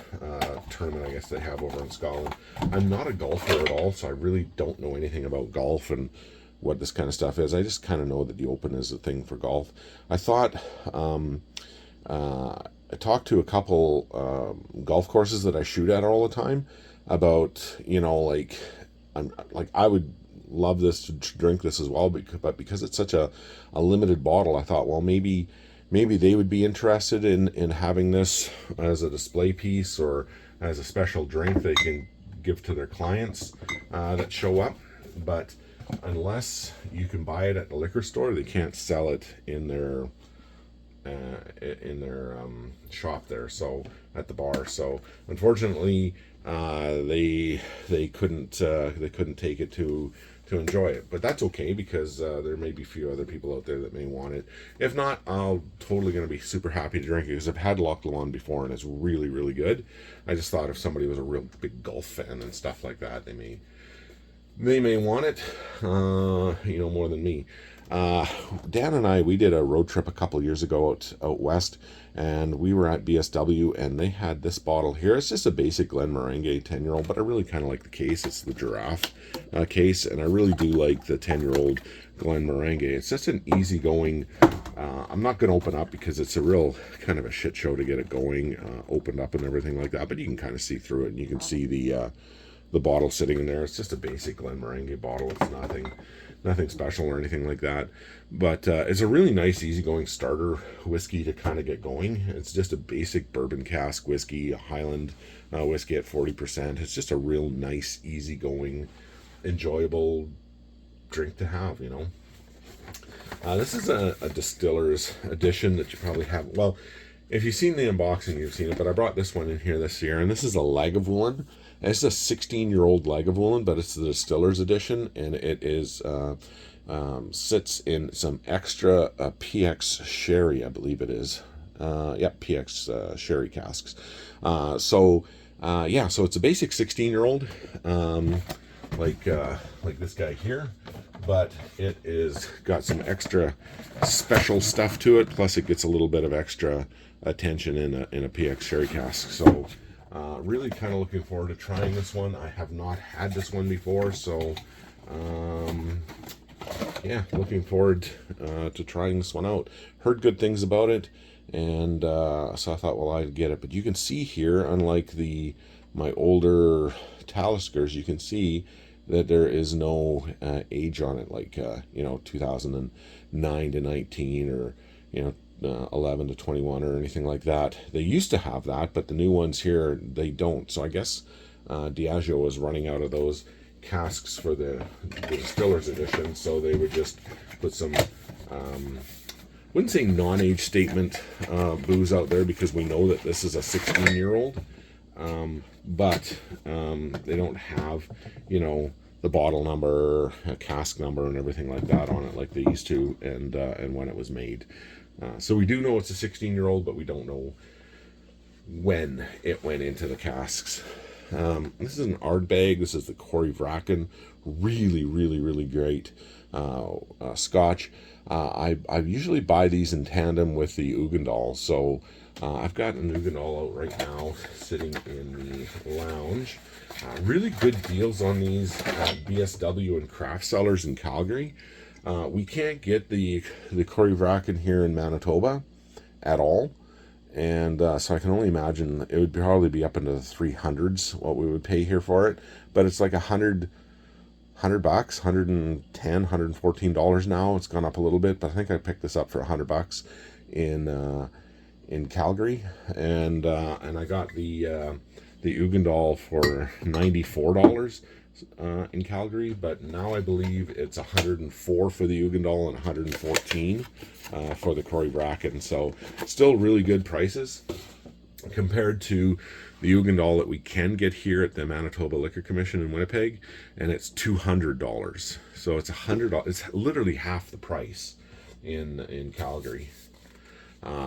tournament, I guess they have over in Scotland. I'm not a golfer at all, so I really don't know anything about golf and what this kind of stuff is. I just kind of know that the Open is a thing for golf. I thought, I talked to a couple golf courses that I shoot at all the time about, I would love this to drink this as well, but because it's such a limited bottle, I thought, well, maybe they would be interested in having this as a display piece or as a special drink they can give to their clients that show up. But unless you can buy it at the liquor store, they can't sell it in their shop there, so at the bar. So unfortunately, they couldn't take it to enjoy it, but that's okay, because there may be a few other people out there that may want it. If not, I'm totally going to be super happy to drink it, because I've had Loch Lomond before and it's really good. I just thought if somebody was a real big golf fan and stuff like that, they may want it, more than me. Dan and I, we did a road trip a couple years ago out west, and we were at BSW, and they had this bottle here. It's just a basic Glenmorangie 10-year-old, but I really kind of like the case. It's the giraffe case, and I really do like the 10-year-old Glenmorangie. It's just an easygoing. I'm not going to open up because it's a real kind of a shit show to get it going, opened up and everything like that. But you can kind of see through it, and you can see the bottle sitting in there. It's just a basic Glenmorangie bottle. It's nothing special or anything like that, but it's a really nice easygoing starter whiskey to kind of get going. It's just a basic bourbon cask whiskey, a Highland whiskey at 40%. It's just a real nice, easygoing, enjoyable drink to have. This is a distiller's edition that you probably have. Well, if you've seen the unboxing, you've seen it, but I brought this one in here this year, and this is a Lagavulin. It's a 16-year-old Lagavulin, but it's the distiller's edition, and it is sits in some extra PX sherry, I believe it is. PX sherry casks. So it's a basic 16-year-old, like this guy here, but it is got some extra special stuff to it. Plus, it gets a little bit of extra attention in a PX sherry cask. So. Really kind of looking forward to trying this one. I have not had this one before, so looking forward to trying this one out. Heard good things about it, and so I thought, well, I'd get it. But you can see here, unlike my older Taliskers, you can see that there is no age on it, like 2009 to 19 or 11 to 21 or anything like that. They used to have that, but the new ones here, they don't. So I guess Diageo was running out of those casks for the distiller's edition, so they would just put some wouldn't say non-age statement booze out there, because we know that this is a 16-year-old, but they don't have the bottle number, a cask number, and everything like that on it like they used to, and when it was made. So we do know it's a 16-year-old, but we don't know when it went into the casks. This is an Ardbeg. This is the Corey Vracken. Really great scotch. I usually buy these in tandem with the Uigeadail. So I've got an Uigeadail out right now sitting in the lounge. Really good deals on these at BSW and Craft Cellars in Calgary. We can't get the Cory Vraken here in Manitoba at all. And so I can only imagine it would probably be up into the 300s what we would pay here for it. But it's like $100 bucks, $110, $114 now. It's gone up a little bit, but I think I picked this up for $100 in Calgary, and I got the Uigeadail for $94 in Calgary, but now I believe it's $104 for the Uigeadail and $114 for the Cory Vraken. So still really good prices compared to the Uigeadail that we can get here at the Manitoba Liquor Commission in Winnipeg, and it's $200. So it's $100. It's literally half the price in Calgary.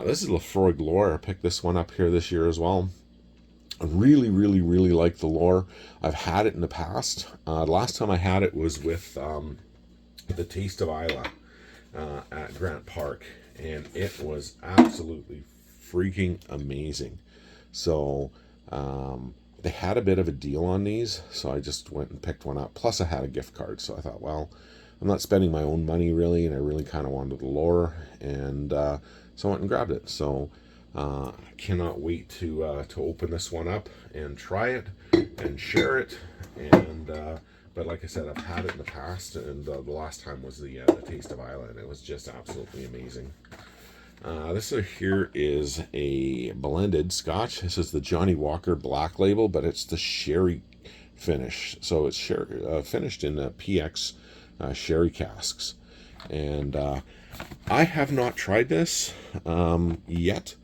This is Lefroy Gloire. I picked this one up here this year as well. I really, really, really like the Loire. I've had it in the past. Last time I had it was with the Taste of Isla at Grant Park, and it was absolutely freaking amazing. So they had a bit of a deal on these, so I just went and picked one up. Plus I had a gift card, so I thought, well, I'm not spending my own money really, and I really kind of wanted the Loire, and so I went and grabbed it. So I cannot wait to open this one up and try it and share it. And but like I said, I've had it in the past, and the last time was the Taste of Isla, and it was just absolutely amazing. This here is a blended Scotch. This is the Johnny Walker Black Label, but it's the sherry finish. So it's finished in PX sherry casks. And I have not tried this yet.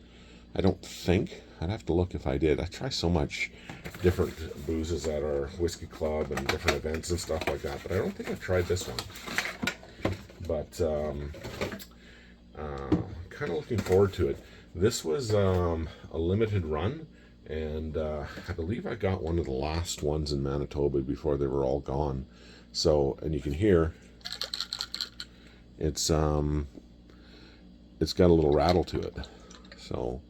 I don't think. I'd have to look if I did. I try so much different boozes at our whiskey club and different events and stuff like that, but I don't think I've tried this one. But kind of looking forward to it. This was a limited run, and I believe I got one of the last ones in Manitoba before they were all gone. So, and you can hear it's got a little rattle to it. So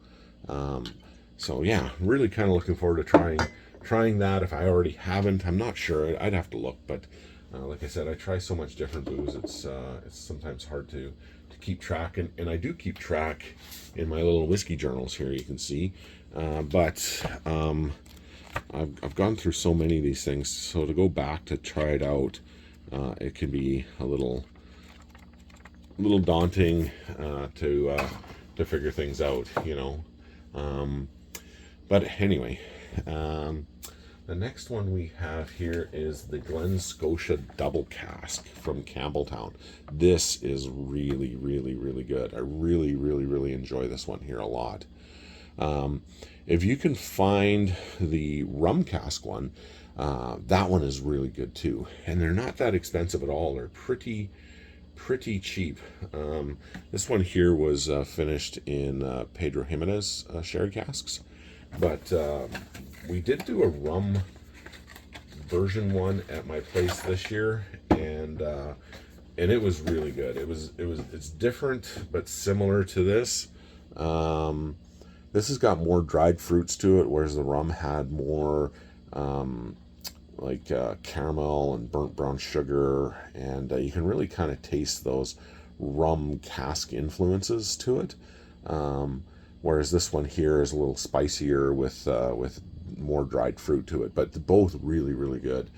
so yeah, really kind of looking forward to trying that. If I already haven't, I'm not sure. I'd have to look, but like I said, I try so much different booze. It's sometimes hard to keep track, and I do keep track in my little whiskey journals here, you can see. But I've gone through so many of these things, so to go back to try it out, it can be a little daunting to figure things out, you know. But anyway, the next one we have here is the Glen Scotia Double Cask from Campbelltown. This is really, really, really good. I really, really, really enjoy this one here a lot. If you can find the rum cask one, that one is really good too. And they're not that expensive at all. They're pretty cheap. This one here was finished in Pedro Jimenez sherry casks. But we did do a rum version one at my place this year, and it was really good. It's different but similar to this. This has got more dried fruits to it, whereas the rum had more caramel and burnt brown sugar, and you can really kind of taste those rum cask influences to it. Whereas this one here is a little spicier with more dried fruit to it, but both really, really good.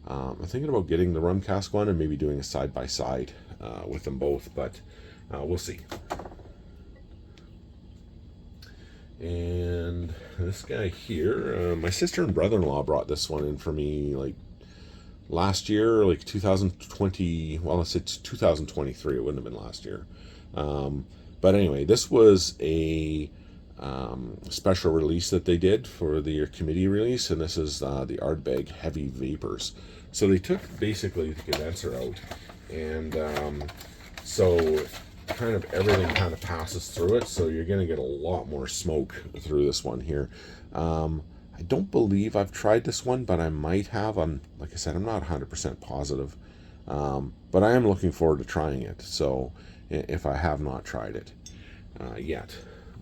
I'm thinking about getting the rum cask one and maybe doing a side-by-side with them both, but we'll see. And this guy here, my sister and brother-in-law brought this one in for me like last year, like 2020, well, let's say 2023, it wouldn't have been last year. But anyway, this was a special release that they did for their committee release, and this is the Ardbeg Heavy Vapors. So they took basically the condenser out, and so kind of everything kind of passes through it, so you're going to get a lot more smoke through this one here. I don't believe I've tried this one, but I might have. Like I said, I'm not 100% positive, but I am looking forward to trying it. So if I have not tried it yet,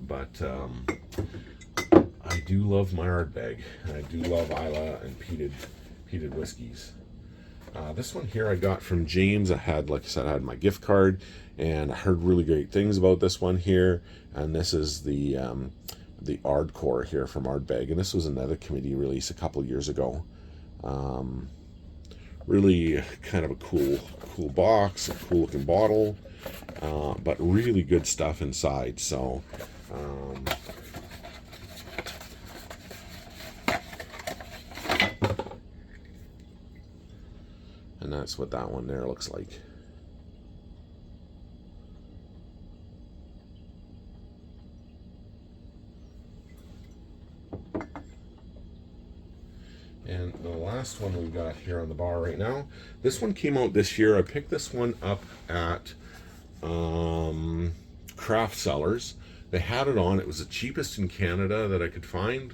but I do love my Ardbeg, and I do love Isla and peated whiskeys. This one here I got from James. I had, like I said, I had my gift card, and I heard really great things about this one here. And this is the Ardcore here from Ardbeg, and this was another committee release a couple years ago. Really kind of a cool box, a cool looking bottle, but really good stuff inside. So. And that's what that one there looks like. And the last one we've got here on the bar right now, this one came out this year. I picked this one up at Craft Cellars. They had it on. It was the cheapest in Canada that I could find.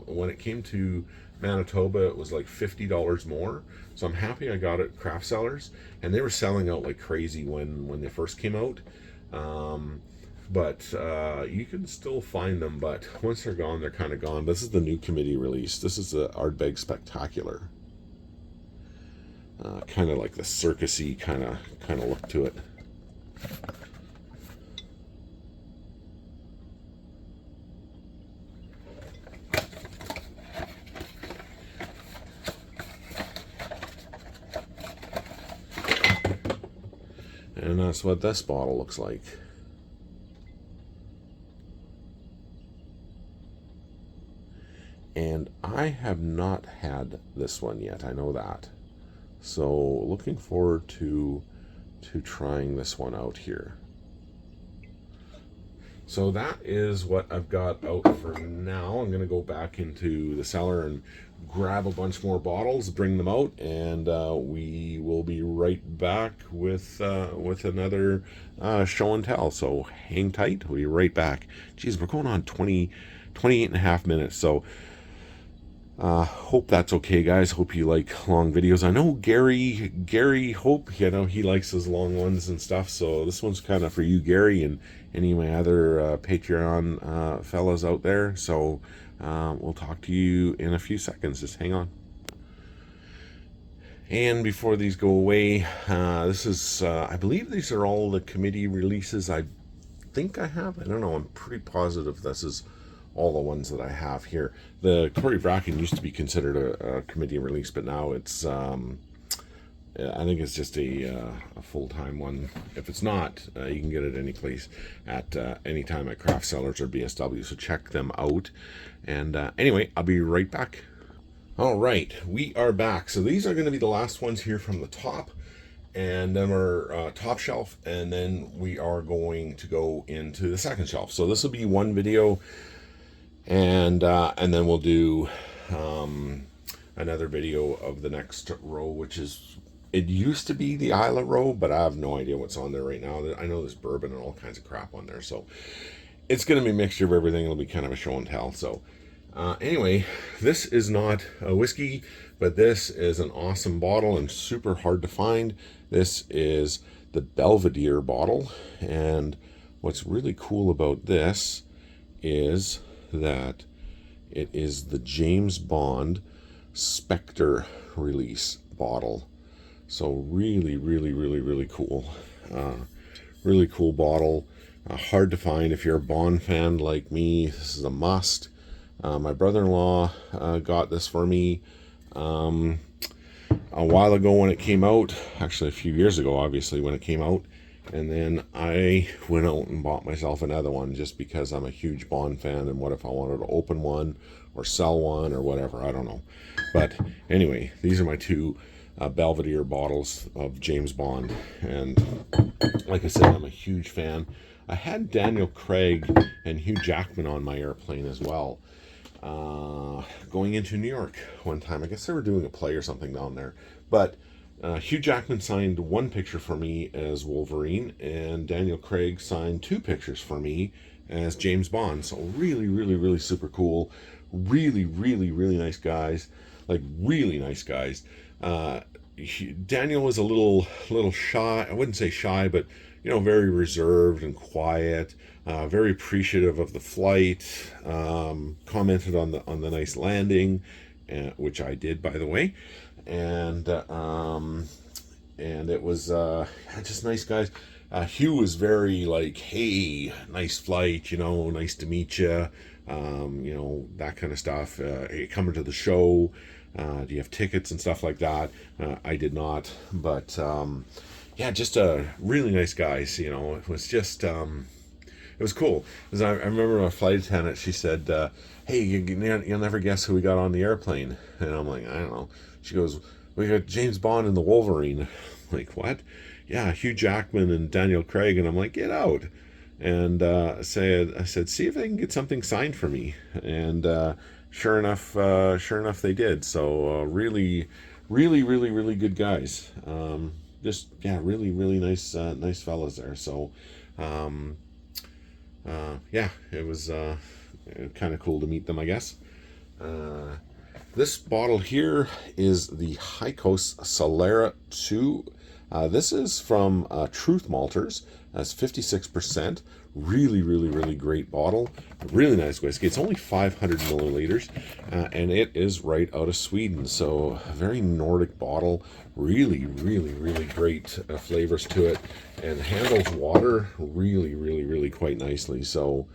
When it came to Manitoba, it was like $50 more. So I'm happy I got it at Craft Cellars. And they were selling out like crazy when they first came out. But you can still find them, but once they're gone, they're kind of gone. This is the new committee release. This is the Ardbeg Spectacular. Kind of like the circusy kind of look to it. And that's what this bottle looks like. And I have not had this one yet, I know that. So looking forward to trying this one out here. So that is what I've got out for now. I'm going to go back into the cellar and grab a bunch more bottles, bring them out, and we will be right back with another show and tell. So hang tight. We'll be right back. Geez, we're going on 28 and a half minutes. So hope that's okay, guys. Hope you like long videos. I know Gary Hope, you know, he likes his long ones and stuff. So this one's kind of for you, Gary, and any of my other Patreon fellas out there. So we'll talk to you in a few seconds. Just hang on. And before these go away, this is, I believe these are all the committee releases I think I have. I don't know. I'm pretty positive this is all the ones that I have here. The Corey Bracken used to be considered a committee release, but now it's I think it's just a full-time one. If it's not, you can get it any place at any time at Craft Cellars or BSW, so check them out. And anyway, I'll be right back. All right, we are back. So these are going to be the last ones here from the top, and then our top shelf, and then we are going to go into the second shelf. So this will be one video, and then we'll do another video of the next row, which is, it used to be the Isla row, but I have no idea what's on there right now. I know there's bourbon and all kinds of crap on there, so it's going to be a mixture of everything. It'll be kind of a show and tell. So anyway, this is not a whiskey, but this is an awesome bottle and super hard to find. This is the Belvedere bottle, and what's really cool about this is that it is the James Bond Spectre release bottle. So really, really, really, really cool. Really cool bottle. Hard to find. If you're a Bond fan like me, this is a must. My brother-in-law got this for me a while ago when it came out. Actually, a few years ago, obviously, when it came out. And then I went out and bought myself another one just because I'm a huge Bond fan. And what if I wanted to open one or sell one or whatever? I don't know. But anyway, these are my two Belvedere bottles of James Bond. And like I said, I'm a huge fan. I had Daniel Craig and Hugh Jackman on my airplane as well, going into New York one time. I guess they were doing a play or something down there. But Hugh Jackman signed one picture for me as Wolverine, and Daniel Craig signed two pictures for me as James Bond. So really, really, really super cool. Really, really, really nice guys. Like, really nice guys. Daniel was a little shy. I wouldn't say shy, but you know, very reserved and quiet. Very appreciative of the flight. Commented on the nice landing, which I did, by the way. and it was just nice guys. Hugh was very like, hey, nice flight, nice to meet you, that kind of stuff. Hey, coming to the show, do you have tickets and stuff like that? I did not, but yeah, just really nice guys. It was just it was cool. Because I remember my flight attendant, she said, hey, you'll never guess who we got on the airplane. And I'm like, I don't know. She goes, we got James Bond and the Wolverine. I'm like, what? Yeah, Hugh Jackman and Daniel Craig. And I'm like, get out. And I said, see if they can get something signed for me. And sure enough, they did. So really, really, really, really good guys. Just yeah, really, really nice, nice fellas there. So yeah, it was kind of cool to meet them, I guess. This bottle here is the High Coast Cellar 2. This is from Truth Malters. That's 56%. Really, really, really great bottle. Really nice whiskey. It's only 500 milliliters, and it is right out of Sweden. So a very Nordic bottle. Really, really, really great flavors to it, and handles water really, really, really quite nicely. So,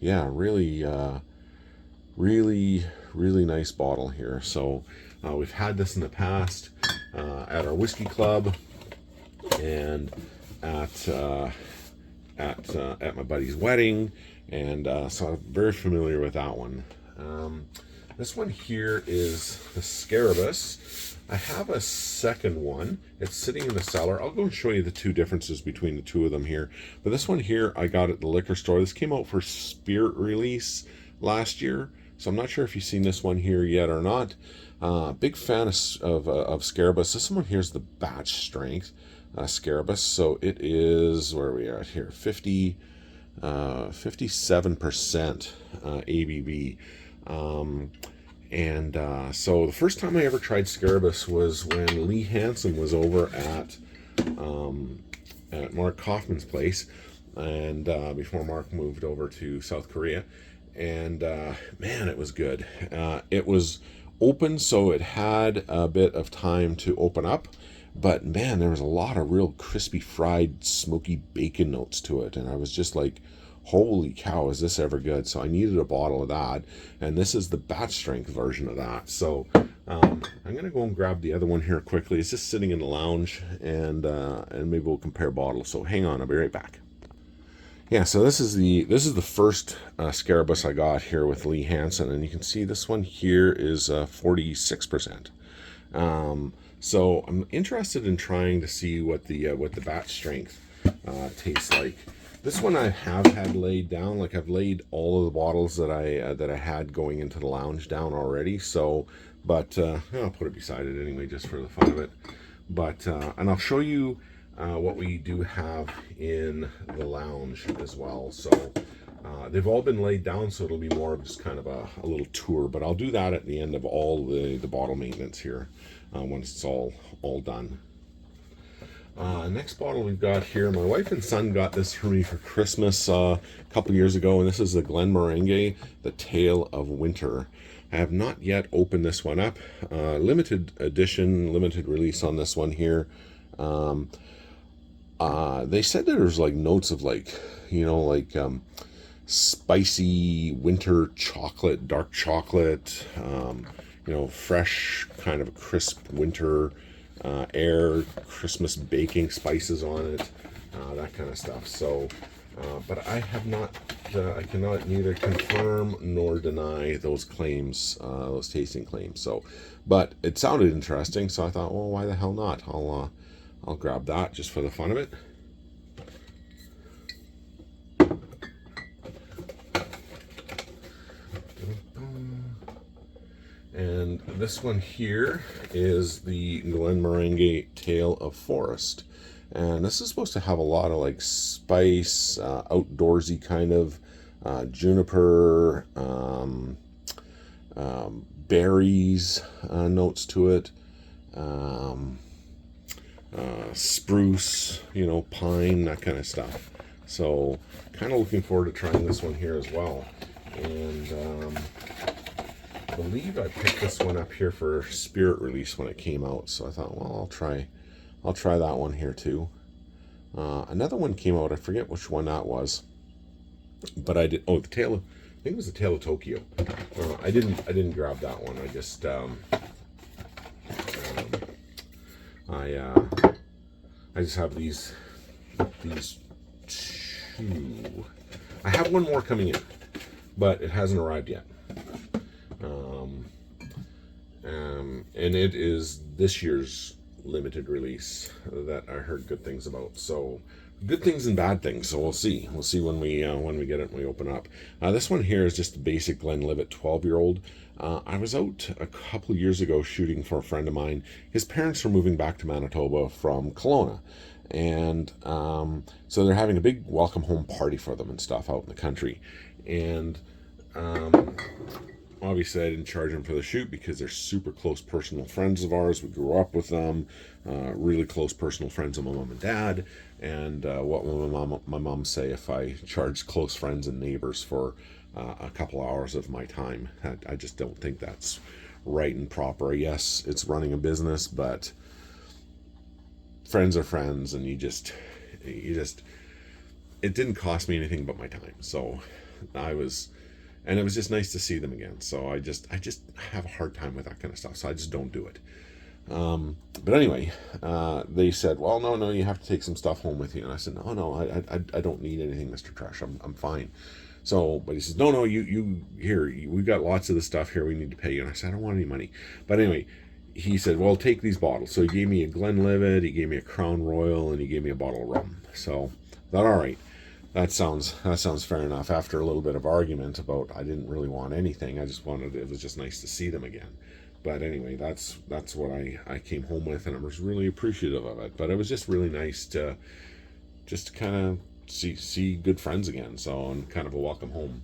yeah, really, really, really nice bottle here. So we've had this in the past at our whiskey club and at my buddy's wedding, and so I'm very familiar with that one. This one here is the Scarabus. I have a second one. It's sitting in the cellar. I'll go and show you the two differences between the two of them here. But this one here I got at the liquor store. This came out for spirit release last year, so I'm not sure if you've seen this one here yet or not. Big fan of Scarabus. This one here is the batch strength Scarabus. So it is, where are we at here? 57% ABV. So the first time I ever tried Scarabus was when Lee Hansen was over at Mark Kaufman's place, and before Mark moved over to South Korea. And man, it was good. It was open, so it had a bit of time to open up, but man, there was a lot of real crispy fried smoky bacon notes to it, and I was just like, holy cow, is this ever good? So I needed a bottle of that, and this is the batch strength version of that. So I'm gonna go and grab the other one here quickly. It's just sitting in the lounge, and maybe we'll compare bottles. So hang on, I'll be right back. Yeah, so this is the first Scarabus I got here with Lee Hansen, and you can see this one here is 46%. So I'm interested in trying to see what the batch strength tastes like. This one I have had laid down. Like, I've laid all of the bottles that I had going into the lounge down already. So, but I'll put it beside it anyway, just for the fun of it. But and I'll show you what we do have in the lounge as well. So they've all been laid down, so it'll be more of just kind of a little tour. But I'll do that at the end of all the bottle maintenance here, once it's all done. Next bottle we've got here, my wife and son got this for me for Christmas a couple years ago, and this is the Glenmorangie, the Tale of Winter. I have not yet opened this one up. Limited edition, limited release on this one here. They said that there's like notes of like, spicy winter chocolate, dark chocolate, fresh kind of crisp winter air, Christmas baking spices on it, that kind of stuff. So, but I have not, I cannot neither confirm nor deny those claims, those tasting claims. So, but it sounded interesting, so I thought, well, why the hell not? I'll grab that just for the fun of it. And this one here is the Glenmorangie Tale of Forest. And this is supposed to have a lot of like spice, outdoorsy kind of juniper, berries notes to it, spruce, pine, that kind of stuff. So kind of looking forward to trying this one here as well. And believe I picked this one up here for spirit release when it came out, so I thought, well, I'll try that one here too. Another one came out. I forget which one that was, but I did. Oh, the tail. I think it was the Tail of Tokyo. I didn't grab that one. I just I just have these two. I have one more coming in, but it hasn't arrived yet. And it is this year's limited release that I heard good things about. So good things and bad things. So we'll see. We'll see when we get it and we open up. This one here is just a basic Glenlivet 12-year-old. I was out a couple years ago shooting for a friend of mine. His parents were moving back to Manitoba from Kelowna. And so they're having a big welcome home party for them and stuff out in the country. And obviously I didn't charge them for the shoot because they're super close personal friends of ours. We grew up with them, really close personal friends of my mom and dad. And what will my mom say if I charge close friends and neighbors for a couple hours of my time? I just don't think that's right and proper. Yes, it's running a business, but friends are friends, and you just it didn't cost me anything but my time. So and it was just nice to see them again. So I just have a hard time with that kind of stuff. So I just don't do it. But anyway, they said, well, no, you have to take some stuff home with you. And I said, no, I don't need anything, Mr. Trash. I'm fine. So, but he says, no, you here, we've got lots of the stuff here. We need to pay you. And I said, I don't want any money. But anyway, he said, well, take these bottles. So he gave me a Glenlivet, he gave me a Crown Royal, and he gave me a bottle of rum. So I thought, all right, that sounds fair enough. After a little bit of argument about I didn't really want anything, it was just nice to see them again. But anyway, that's what I came home with, and I was really appreciative of it. But it was just really nice to just kind of see good friends again. So, and kind of a welcome home.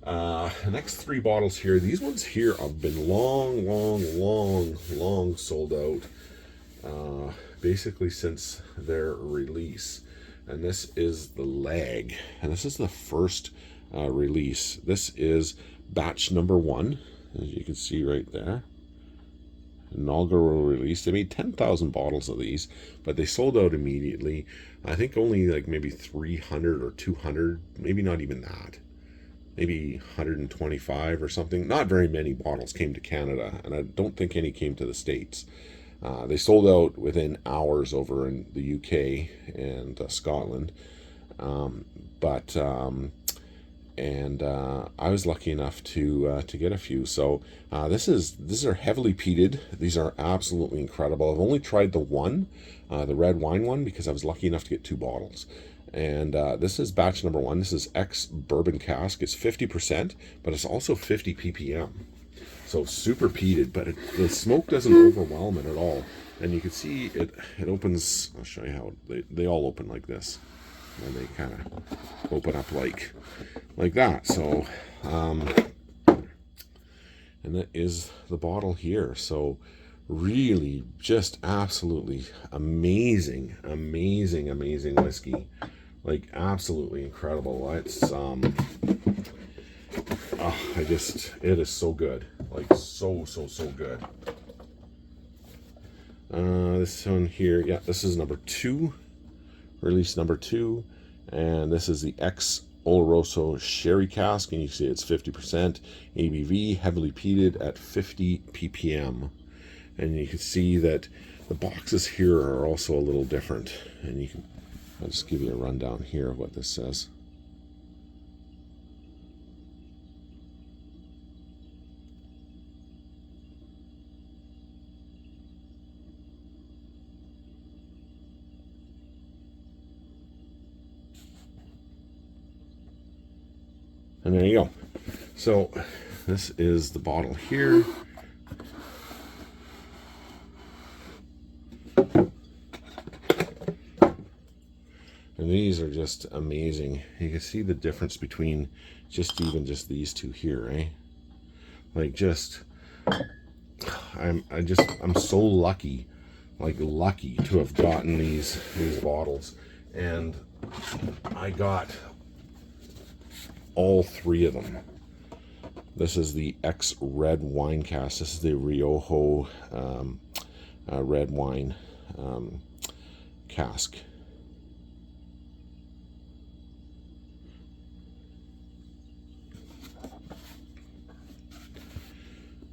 The next three bottles here, these ones here have been long sold out. Basically since their release. And this is the Lag, and this is the first release. This is batch number 1, as you can see right there. Inaugural release. They made 10,000 bottles of these, but they sold out immediately. I think only like maybe 300 or 200, maybe not even that. Maybe 125 or something. Not very many bottles came to Canada, and I don't think any came to the States. They sold out within hours over in the UK and Scotland. I was lucky enough to get a few. So these are heavily peated. These are absolutely incredible. I've only tried the one, the red wine one, because I was lucky enough to get 2 bottles. And this is batch number 1. This is ex-bourbon cask. It's 50%, but it's also 50 ppm. So super peated, but the smoke doesn't overwhelm it at all. And you can see it opens. I'll show you how they all open like this. And they kind of open up like that. So, and that is the bottle here. So really just absolutely amazing whiskey. Like absolutely incredible. It's it is so good. Like so good. This one here, yeah, this is number 2, release number 2, and this is the ex Oloroso sherry cask, and you see it's 50% ABV, heavily peated at 50 ppm. And you can see that the boxes here are also a little different, and I'll just give you a rundown here of what this says. And there you go. So this is the bottle here. And these are just amazing. You can see the difference between just these two here, eh? Like I'm so lucky, to have gotten these bottles. And I got all 3 of them This is the X red wine cask. This is the Rioja red wine cask.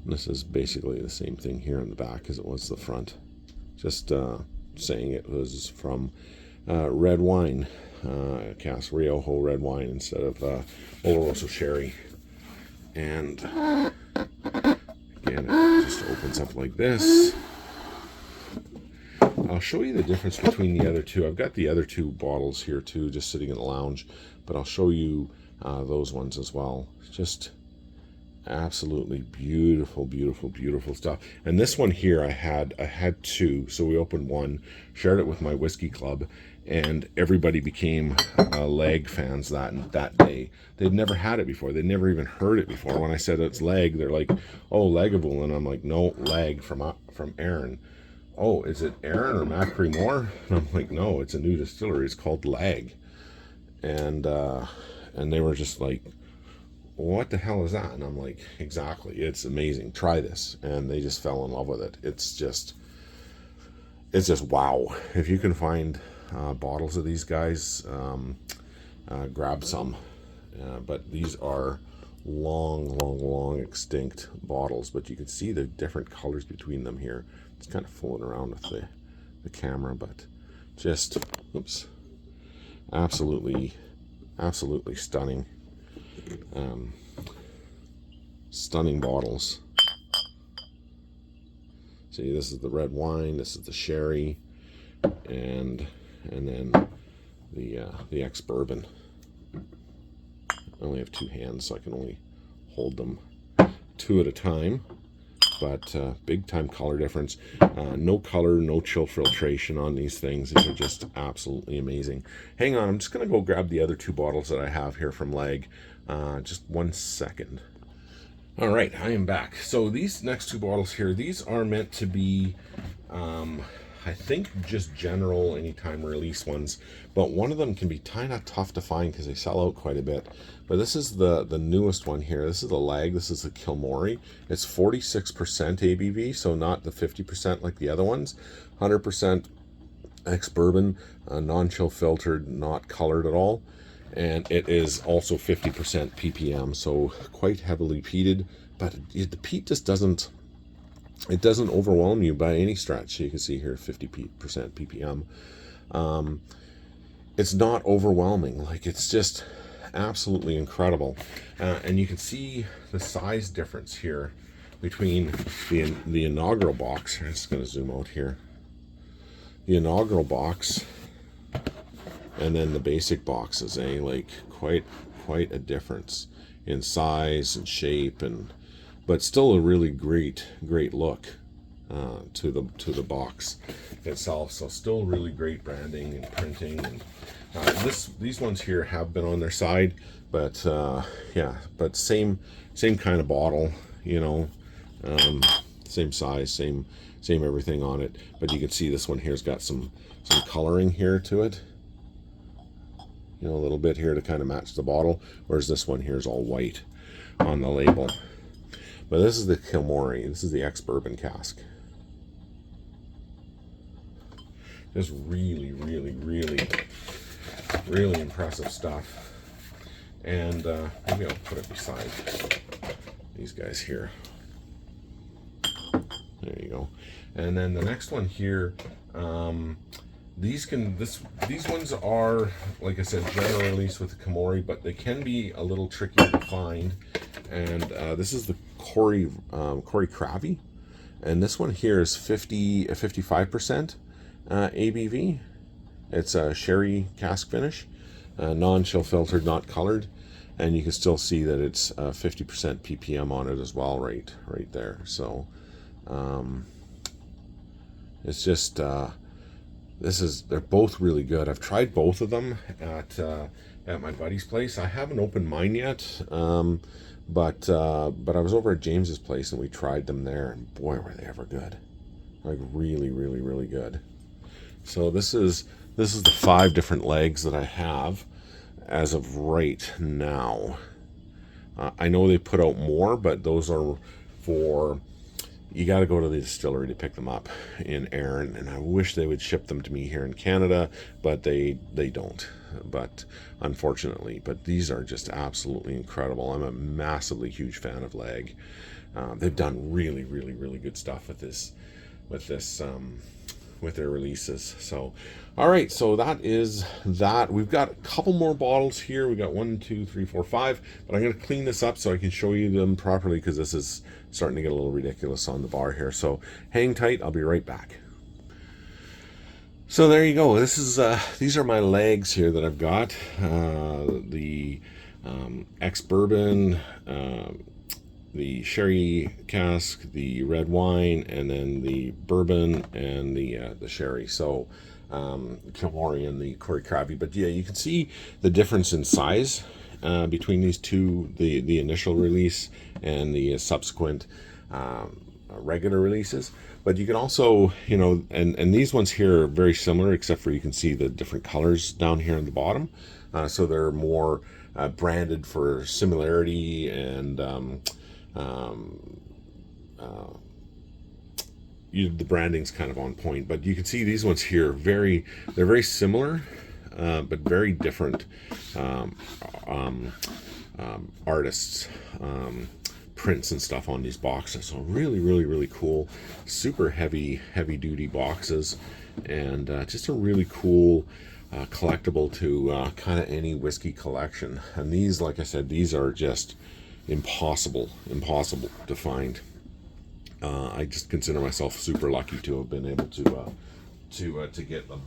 This is basically the same thing here in the back as it was the front. Just saying it was from red wine cask, Rioja red wine instead of Oloroso sherry. And again, it just opens up like this. I'll show you the difference between the other two. I've got the other two bottles here too, just sitting in the lounge, but I'll show you those ones as well. Just absolutely beautiful, beautiful, beautiful stuff. And this one here, I had two, so we opened one, shared it with my whiskey club, and everybody became lag fans that day. They'd never had it before. They'd never even heard it before. When I said it's lag, they're like, "Oh, Lagavulin," and I'm like, "No, lag from Aaron." "Oh, is it Aaron or Macri Moore?" And I'm like, "No, it's a new distillery. It's called Lag." And they were just like, "What the hell is that?" And I'm like, "Exactly, it's amazing. Try this." And they just fell in love with it. It's just wow. If you can find bottles of these guys, grab some. But these are long extinct bottles, but you can see the different colors between them here. It's kind of fooling around with the camera, but just, oops, absolutely stunning. Stunning bottles. See, this is the red wine, this is the sherry, and then the ex-bourbon. I only have two hands, so I can only hold them two at a time. But big time color difference. No color, no chill filtration on these things. These are just absolutely amazing. Hang on, I'm just going to go grab the other two bottles that I have here from Lag. Just 1 second. All right, I am back. So these next two bottles here, these are meant to be, I think, just general anytime release ones. But one of them can be kind of tough to find because they sell out quite a bit. But this is the newest one here. This is the Lag. This is the Kilmorey. It's 46% ABV, so not the 50% like the other ones. 100% ex-bourbon, non-chill filtered, not colored at all. And it is also 50% ppm, so quite heavily peated. But the peat just doesn't overwhelm you by any stretch. You can see here 50% ppm. It's not overwhelming. Like, it's just absolutely incredible. And you can see the size difference here between the inaugural box. I'm just going to zoom out here. The inaugural box and then the basic boxes, like quite a difference in size and shape, but still a really great look to the box itself. So still really great branding and printing. And these ones here have been on their side, but yeah, but same kind of bottle, same size, same everything on it. But you can see this one here's got some coloring here to it. A little bit here to kind of match the bottle, whereas this one here is all white on the label. But this is the Kilmorey. This is the ex-bourbon cask. Just really impressive stuff. And maybe I'll put it beside these guys here. There you go. And then the next one here, these ones are, like I said, general release with the Kilmorey, but they can be a little trickier to find. And this is the Corey Cravey, and this one here is 55% ABV. It's a sherry cask finish, non-chill filtered, not colored, and you can still see that it's 50% ppm on it as well, right there. So it's just they're both really good. I've tried both of them at my buddy's place. I haven't opened mine yet, but I was over at James's place and we tried them there, and boy, were they ever good! Like really good. So this is the 5 different legs that I have as of right now. I know they put out more, but those are for, you got to go to the distillery to pick them up in Erin, and I wish they would ship them to me here in Canada, but they don't. But unfortunately, but these are just absolutely incredible. I'm a massively huge fan of Lag. They've done really, really, really good stuff with this, with their releases. So, all right, so that is that. We've got a couple more bottles here. We got 1, 2, 3, 4, 5, but I'm going to clean this up so I can show you them properly, because this is starting to get a little ridiculous on the bar here. So hang tight, I'll be right back. So there you go. This is these are my legs here that I've got. The ex-bourbon, the sherry cask, the red wine, and then the bourbon and the sherry. So Kilmore and the Corey Krabby. But yeah, you can see the difference in size between these two, the initial release and the subsequent regular releases. But you can also, you know, and these ones here are very similar, except for you can see the different colors down here in the bottom. So they're more branded for similarity, and the branding's kind of on point. But you can see these ones here, they're very similar, but very different artists. Prints and stuff on these boxes. So really, really, really cool. Super heavy duty boxes, and just a really cool collectible to kind of any whiskey collection. And these, like I said, these are just impossible to find. I just consider myself super lucky to have been able to get them.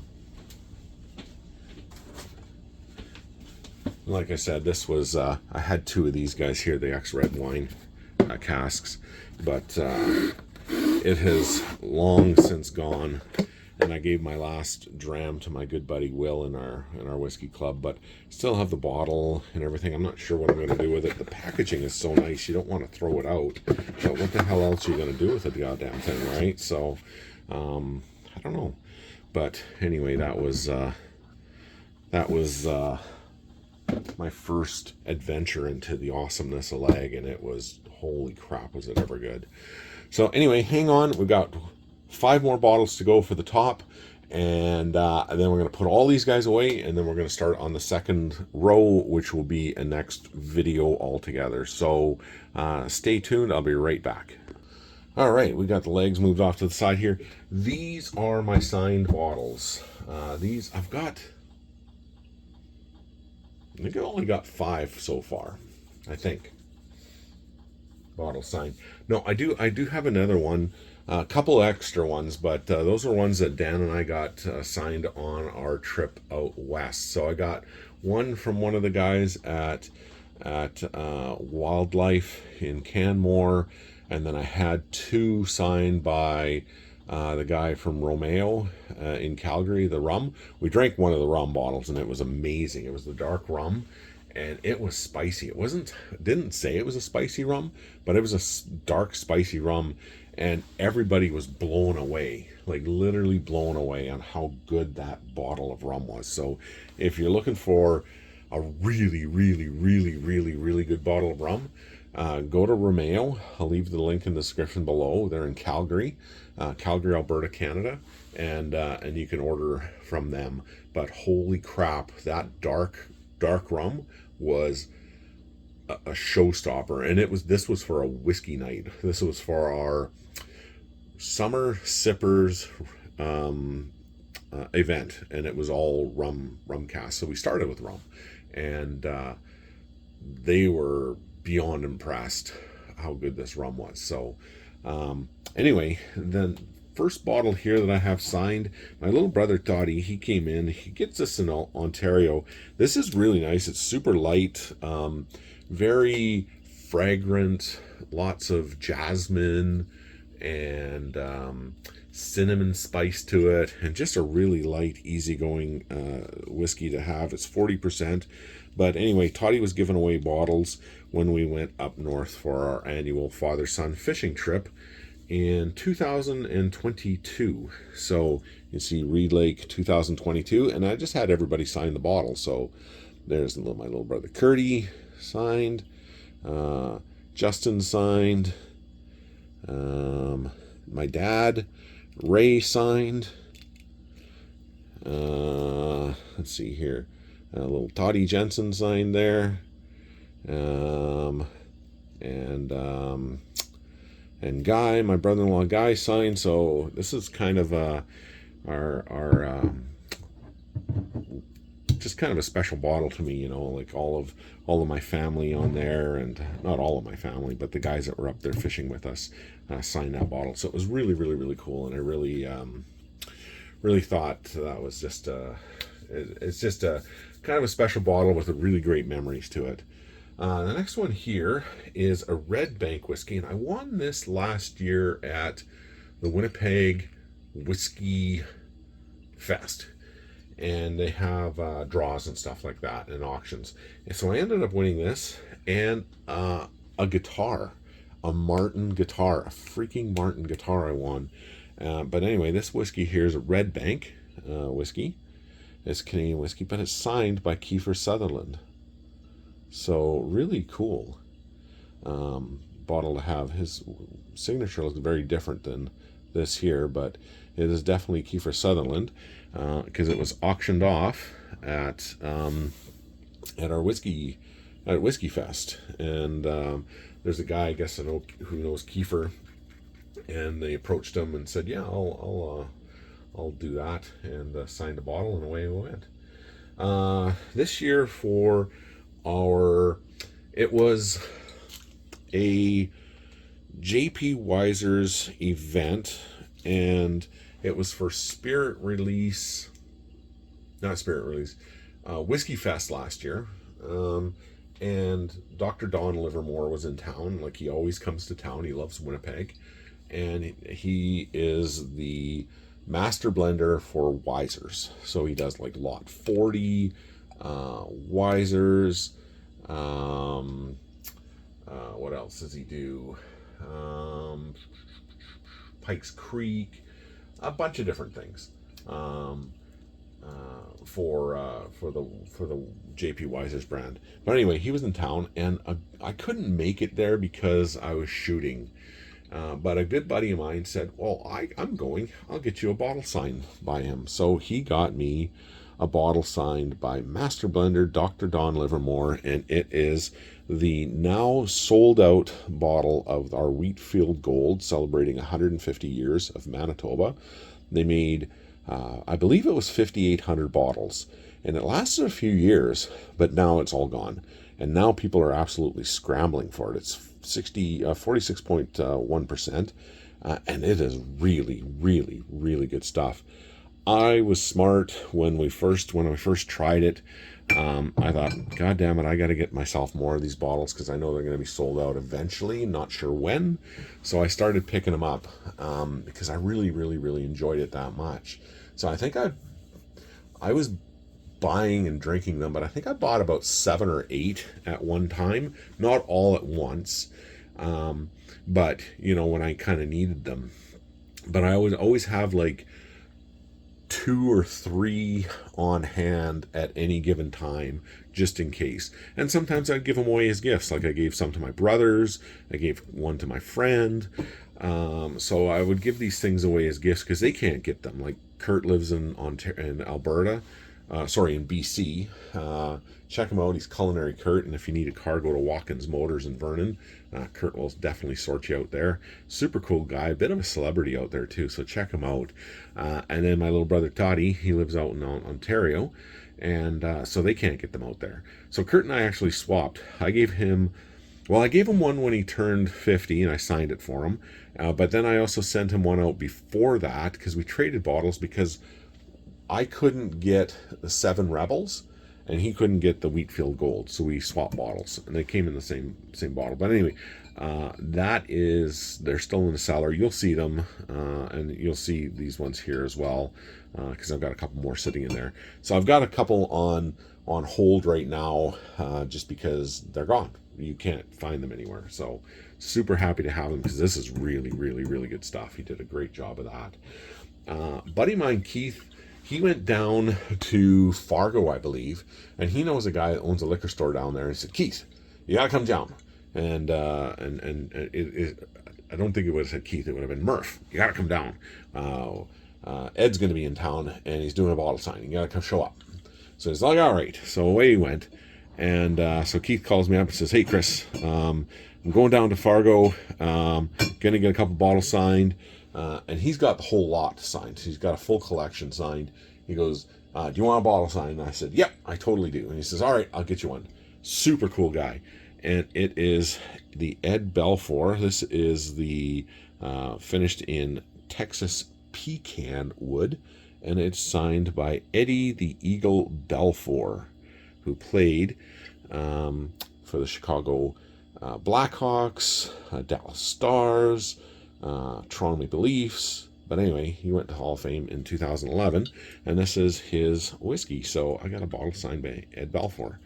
Like I said, this was I had 2 of these guys here, the ex-red wine casks, but it has long since gone, and I gave my last dram to my good buddy Will in our whiskey club, but still have the bottle and everything. I'm not sure what I'm going to do with it. The packaging is so nice, you don't want to throw it out, but what the hell else are you going to do with the goddamn thing, right? So I don't know, but anyway, that was my first adventure into the awesomeness of Lag, and it was, holy crap, was it ever good. So anyway, hang on, we've got 5 more bottles to go for the top, and then we're going to put all these guys away, and then we're going to start on the second row, which will be a next video altogether. So stay tuned, I'll be right back. All right, we got the legs moved off to the side here. These are my signed bottles. These I think I only got 5 so far, I think. Bottle signed. No, I do have another one, a couple extra ones, but those are ones that Dan and I got signed on our trip out west. So I got one from one of the guys at Wildlife in Canmore, and then I had 2 signed by the guy from Romeo in Calgary, the rum. We drank one of the rum bottles, and it was amazing. It was the dark rum, and it was spicy. Didn't say it was a spicy rum, but it was a dark, spicy rum, and everybody was blown away, like literally blown away on how good that bottle of rum was. So if you're looking for a really, really, really, really, really good bottle of rum, go to Romeo. I'll leave the link in the description below. They're in Calgary, Alberta, Canada, and you can order from them. But holy crap, that dark rum was a showstopper, and this was for a whiskey night. This was for our summer sippers event, and it was all rum cast. So we started with rum, and they were beyond impressed how good this rum was. So anyway, then first bottle here that I have signed, my little brother Dottie, he came in, he gets this in Ontario. This is really nice. It's super light, very fragrant, lots of jasmine and cinnamon spice to it, and just a really light, easygoing whiskey to have. It's 40%. But anyway, Toddy was giving away bottles when we went up north for our annual father-son fishing trip in 2022. So you see Reed Lake 2022, and I just had everybody sign the bottle. So there's my little brother Curdy signed. Justin signed. My dad, Ray, signed. Let's see here. Little Toddy Jensen signed there. And Guy, my brother-in-law Guy, signed. So this is kind of our just kind of a special bottle to me, like all of my family on there, and not all of my family, but the guys that were up there fishing with us signed that bottle. So it was really, really, really cool, and I really thought that was just it's just a kind of a special bottle with a really great memories to it. The next one here is a Red Bank whiskey, and I won this last year at the Winnipeg Whisky Fest. And they have draws and stuff like that and auctions. And so I ended up winning this and a guitar, a Martin guitar, a freaking Martin guitar I won. But anyway, this whiskey here is a Red Bank whiskey. It's Canadian whiskey, but it's signed by Kiefer Sutherland. So really cool bottle to have. His signature looks very different than this here, but it is definitely Kiefer Sutherland because it was auctioned off at our Whisky Fest, and there's a guy I guess I know who knows Kiefer, and they approached him and said, "Yeah, I'll do that," and signed the bottle, and away we went. This year for it was a JP Weiser's event, and it was for Whiskey Fest last year. And Dr. Don Livermore was in town, like he always comes to town. He loves Winnipeg, and he is the master blender for Weiser's. So he does like lot 40 Weiser's. What else does he do? Pikes Creek, a bunch of different things for the JP Weiser's brand. But anyway, he was in town, and I couldn't make it there because I was shooting. But a good buddy of mine said, "Well, I'm going. I'll get you a bottle signed by him." So he got me a bottle signed by Master Blender Dr. Don Livermore, and it is the now sold out bottle of our Wheatfield Gold, celebrating 150 years of Manitoba. They made, I believe it was 5,800 bottles, and it lasted a few years, but now it's all gone. And now people are absolutely scrambling for it. It's 46.1%, and it is really, really, really good stuff. I was smart when I first tried it. I thought, God damn it, I got to get myself more of these bottles because I know they're going to be sold out eventually, not sure when. So I started picking them up because I really, really, really enjoyed it that much. So I think I was buying and drinking them, but I think I bought about 7 or 8 at one time, not all at once, but when I kind of needed them. But I would always have like 2 or 3 on hand at any given time, just in case. And sometimes I'd give them away as gifts. Like I gave some to my brothers, I gave one to my friend. So I would give these things away as gifts because they can't get them. Like Kurt lives in Alberta, in BC. Check him out. He's Culinary Kurt, and if you need a car, go to Watkins Motors in Vernon. Kurt will definitely sort you out there. Super cool guy, a bit of a celebrity out there too, so check him out. And then my little brother Toddy, he lives out in Ontario, and so they can't get them out there. So Kurt and I actually swapped. I gave him one when he turned 50, and I signed it for him. But then I also sent him one out before that because we traded bottles because I couldn't get the 7 Rebels, and he couldn't get the Wheatfield Gold, so we swapped bottles, and they came in the same bottle. But anyway, they're still in the cellar. You'll see them, and you'll see these ones here as well, because I've got a couple more sitting in there. So I've got a couple on hold right now, just because they're gone. You can't find them anywhere. So super happy to have them because this is really, really, really good stuff. He did a great job of that. Buddy of mine, Keith, he went down to Fargo, I believe, and he knows a guy that owns a liquor store down there. And he said, "Keith, you gotta come down. I don't think it would have said Keith. It would have been Murph. You got to come down. Ed's going to be in town, and he's doing a bottle signing. You got to come show up. So he's like, all right. So away he went. And so Keith calls me up and says, hey, Chris, I'm going down to Fargo. Going to get a couple bottles signed. And he's got the whole lot signed. He's got a full collection signed. He goes, do you want a bottle signed? And I said, yep, I totally do. And he says, all right, I'll get you one. Super cool guy. And it is the Ed Belfour. This is the finished in Texas pecan wood. And it's signed by Eddie the Eagle Belfour, who played for the Chicago Blackhawks, Dallas Stars, Toronto Maple Leafs. But anyway, he went to Hall of Fame in 2011, and this is his whiskey. So I got a bottle signed by Ed Belfour.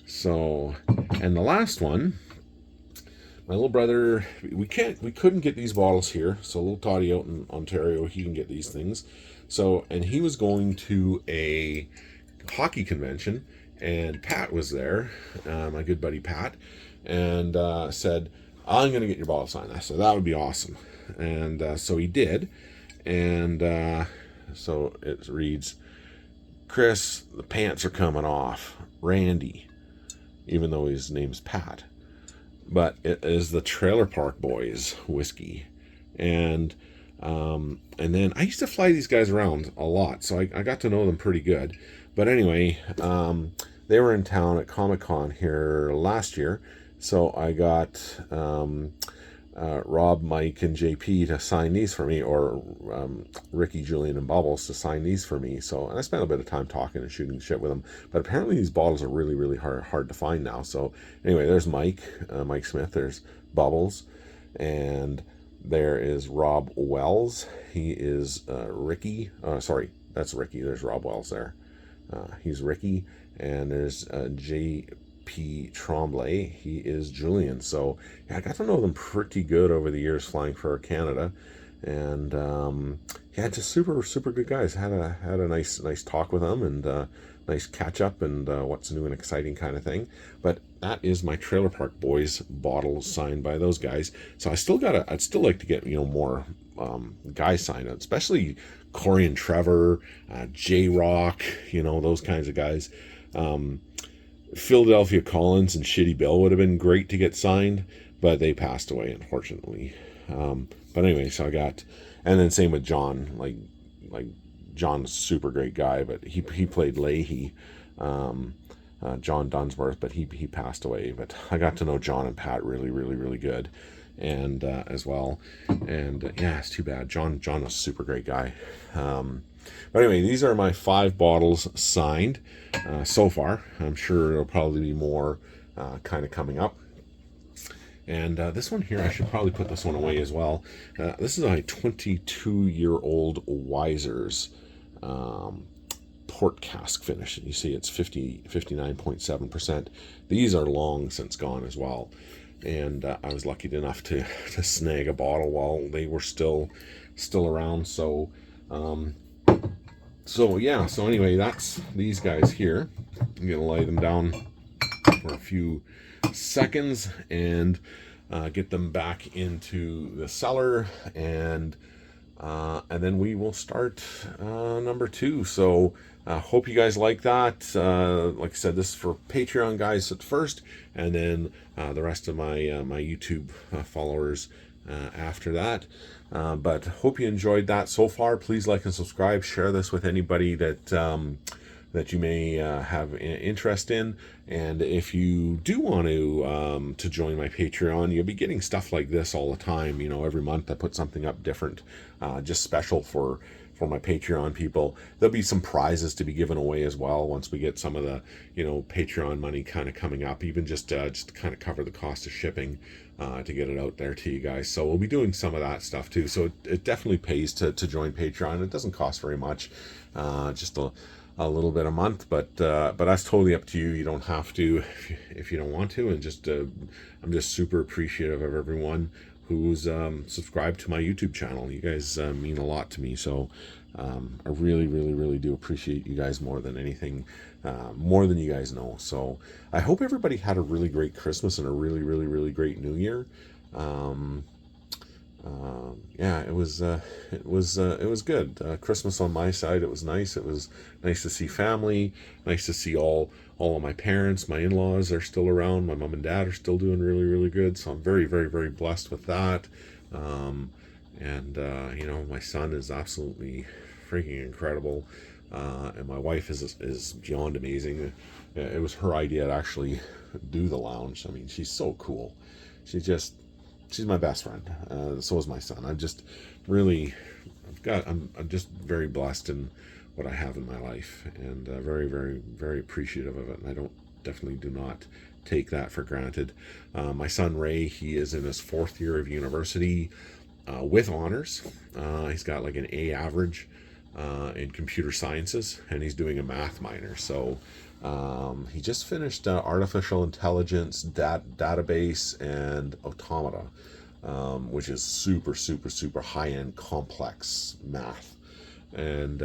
So, and the last one, my little brother, we couldn't get these bottles here. So little Toddy out in Ontario, he can get these things. So, and he was going to a hockey convention, and Pat was there, my good buddy Pat, and said, I'm going to get your bottle signed. I said, that would be awesome. And so he did. And so it reads, Chris, the pants are coming off. Randy, even though his name's Pat. But it is the Trailer Park Boys whiskey. And then I used to fly these guys around a lot, so I got to know them pretty good. But anyway, they were in town at Comic-Con here last year, so I got Rob, Mike, and JP to sign these for me, or Ricky, Julian, and Bubbles to sign these for me. So, and I spent a bit of time talking and shooting shit with them. But apparently these bottles are really, really hard to find now. So anyway, there's Mike Smith. There's Bubbles, and there is Rob Wells. He is Ricky. Sorry, that's Ricky. There's Rob Wells there. He's Ricky, and there's J.P. Tremblay. He is Julian. So yeah, I got to know them pretty good over the years flying for Canada, and yeah, just super good guys. Had a nice talk with them, and nice catch up, and what's new and exciting kind of thing. But that is my Trailer Park Boys bottle signed by those guys. So I'd still like to get more guys signed, especially Corey and Trevor, J-Rock, those kinds of guys. Philadelphia Collins and Shitty Bill would have been great to get signed, but they passed away, unfortunately. But anyway, so I got, and then same with John, like John's a super great guy, but he played Leahy, John Dunsworth, but he passed away. But I got to know John and Pat really good, and as well. And yeah, it's too bad. John was a super great guy. But anyway, these are my 5 bottles signed so far. I'm sure there'll probably be more kind of coming up. And this one here, I should probably put this one away as well. This is a 22-year-old Wiser's port cask finish. You see it's 59.7%. These are long since gone as well. And I was lucky enough to snag a bottle while they were still around. So yeah, so anyway, that's these guys here. I'm gonna lay them down for a few seconds and get them back into the cellar, and then we will start number 2. So hope you guys like that. Like I said, this is for Patreon guys at first, and then the rest of my YouTube followers after that. But hope you enjoyed that so far. Please like and subscribe. Share this with anybody that you may have interest in. And if you do want to join my Patreon, you'll be getting stuff like this all the time. Every month I put something up different, just special for my Patreon people. There'll be some prizes to be given away as well once we get some of the Patreon money kind of coming up, even just to kind of cover the cost of shipping to get it out there to you guys. So we'll be doing some of that stuff too. So it definitely pays to join Patreon. It doesn't cost very much, just a little bit a month, but that's totally up to you. You don't have to if you don't want to. And just I'm just super appreciative of everyone who's subscribed to my YouTube channel. You guys mean a lot to me, so I really, really, really do appreciate you guys more than anything, more than you guys know. So I hope everybody had a really great Christmas and a really, really, really great New Year. Yeah, it was good. Christmas on my side, it was nice. It was nice to see family, nice to see all of my parents, my in-laws are still around. My mom and dad are still doing really, really good. So I'm very, very, very blessed with that. And my son is absolutely freaking incredible. And my wife is beyond amazing. It was her idea to actually do the lounge. I mean, she's so cool. She's my best friend. So is my son. I'm just really, I'm just very blessed in what I have in my life, and very, very, very appreciative of it. And I definitely do not take that for granted. My son Ray, he is in his 4th year of university with honors. He's got like an A average in computer sciences, and he's doing a math minor. So he just finished artificial intelligence database and automata, which is super, super, super high-end complex math. And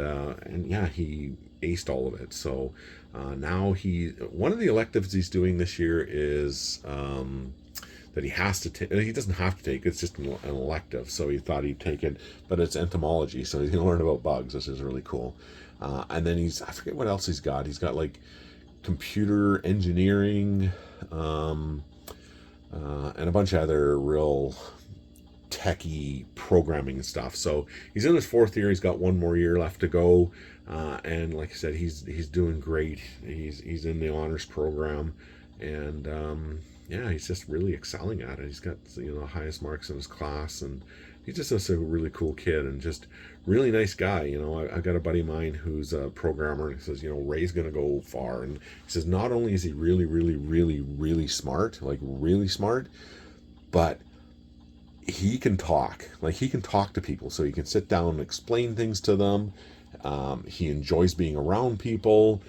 yeah, he aced all of it. So now one of the electives he's doing this year is that he has to take. He doesn't have to take. It's just an elective. So he thought he'd take it, but it's entomology. So he's gonna learn about bugs, which is really cool. And then I forget what else he's got. He's got like computer engineering, and a bunch of other real techie programming stuff. So he's in his 4th year. He's got 1 more year left to go, and like I said, he's doing great. He's in the honors program, and yeah, he's just really excelling at it. He's got the highest marks in his class, and he's just a really cool kid and just really nice guy. I've got a buddy of mine who's a programmer, and he says, Ray's gonna go far. And he says not only is he really, really, really, really smart, like really smart, but he can talk. Like, he can talk to people, so he can sit down and explain things to them. He enjoys being around people.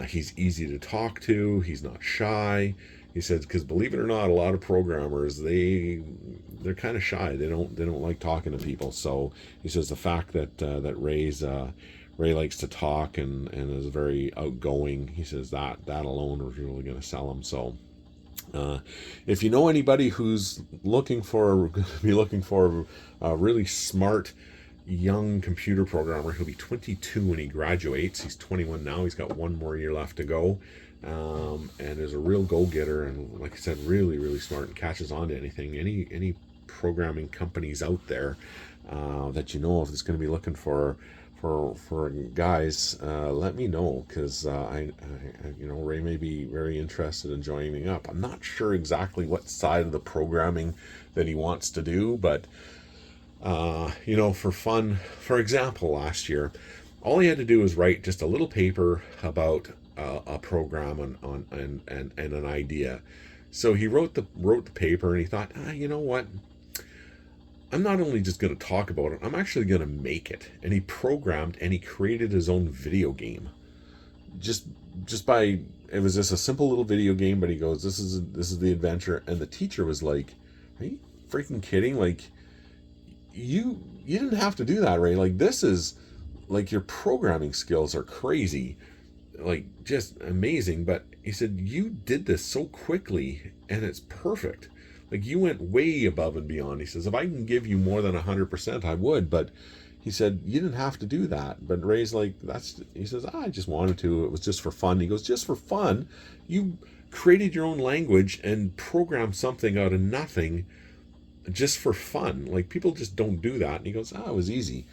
He's easy to talk to. He's not shy. He says, because believe it or not, a lot of programmers, they're kind of shy. They don't like talking to people. So he says the fact that Ray likes to talk and is very outgoing, he says that alone was really going to sell him. So if you know anybody who's looking for a really smart young computer programmer, he'll be 22 when he graduates. He's 21 now. He's got 1 more year left to go, and is a real go-getter, and like I said, really, really smart, and catches on to anything. Any programming companies out there that you know of that's going to be looking for guys, let me know, because Ray may be very interested in joining up. I'm not sure exactly what side of the programming that he wants to do, but for fun. For example, last year, all he had to do was write just a little paper about a program and an idea. So he wrote the paper, and he thought, you know what? I'm not only just going to talk about it, I'm actually going to make it. And he programmed and he created his own video game. Just by, it was just a simple little video game, but he goes, this is the adventure. And the teacher was like, are you freaking kidding? Like, you didn't have to do that, Ray. Like, this is, like, your programming skills are crazy. Like, just amazing. But he said, you did this so quickly and it's perfect. Like, you went way above and beyond. He says, if I can give you more than 100%, I would. But he said, you didn't have to do that. But Ray's like, he says, I just wanted to. It was just for fun. He goes, just for fun? You created your own language and programmed something out of nothing just for fun. Like, people just don't do that. And he goes, it was easy.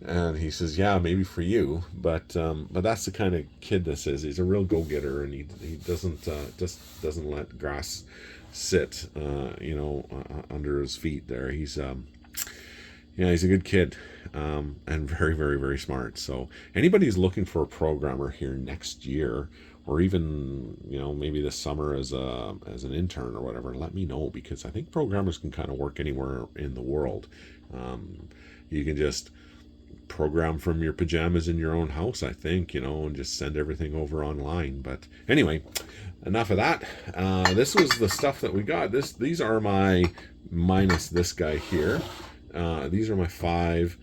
And he says, yeah, maybe for you. But that's the kind of kid this is. He's a real go-getter, and he doesn't let grass sit under his feet there. He's he's a good kid, and very, very, very smart. So anybody who's looking for a programmer here next year, or even maybe this summer as an intern or whatever, let me know, because I think programmers can kind of work anywhere in the world. You can just program from your pajamas in your own house, I think, and just send everything over online. But anyway, enough of that. This was the stuff that we got. These are my minus this guy here. These are my 5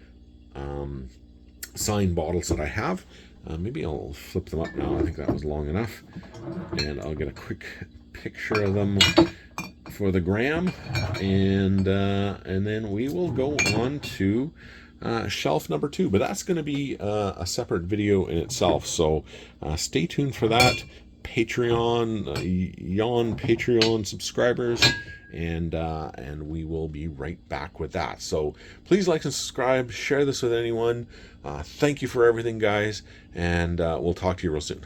signed bottles that I have. Maybe I'll flip them up now. I think that was long enough. And I'll get a quick picture of them for the gram. And then we will go on to shelf number 2. But that's going to be a separate video in itself. So stay tuned for that. Patreon, Yon Patreon subscribers. And we will be right back with that. So please like and subscribe, share this with anyone. Thank you for everything, guys, and we'll talk to you real soon.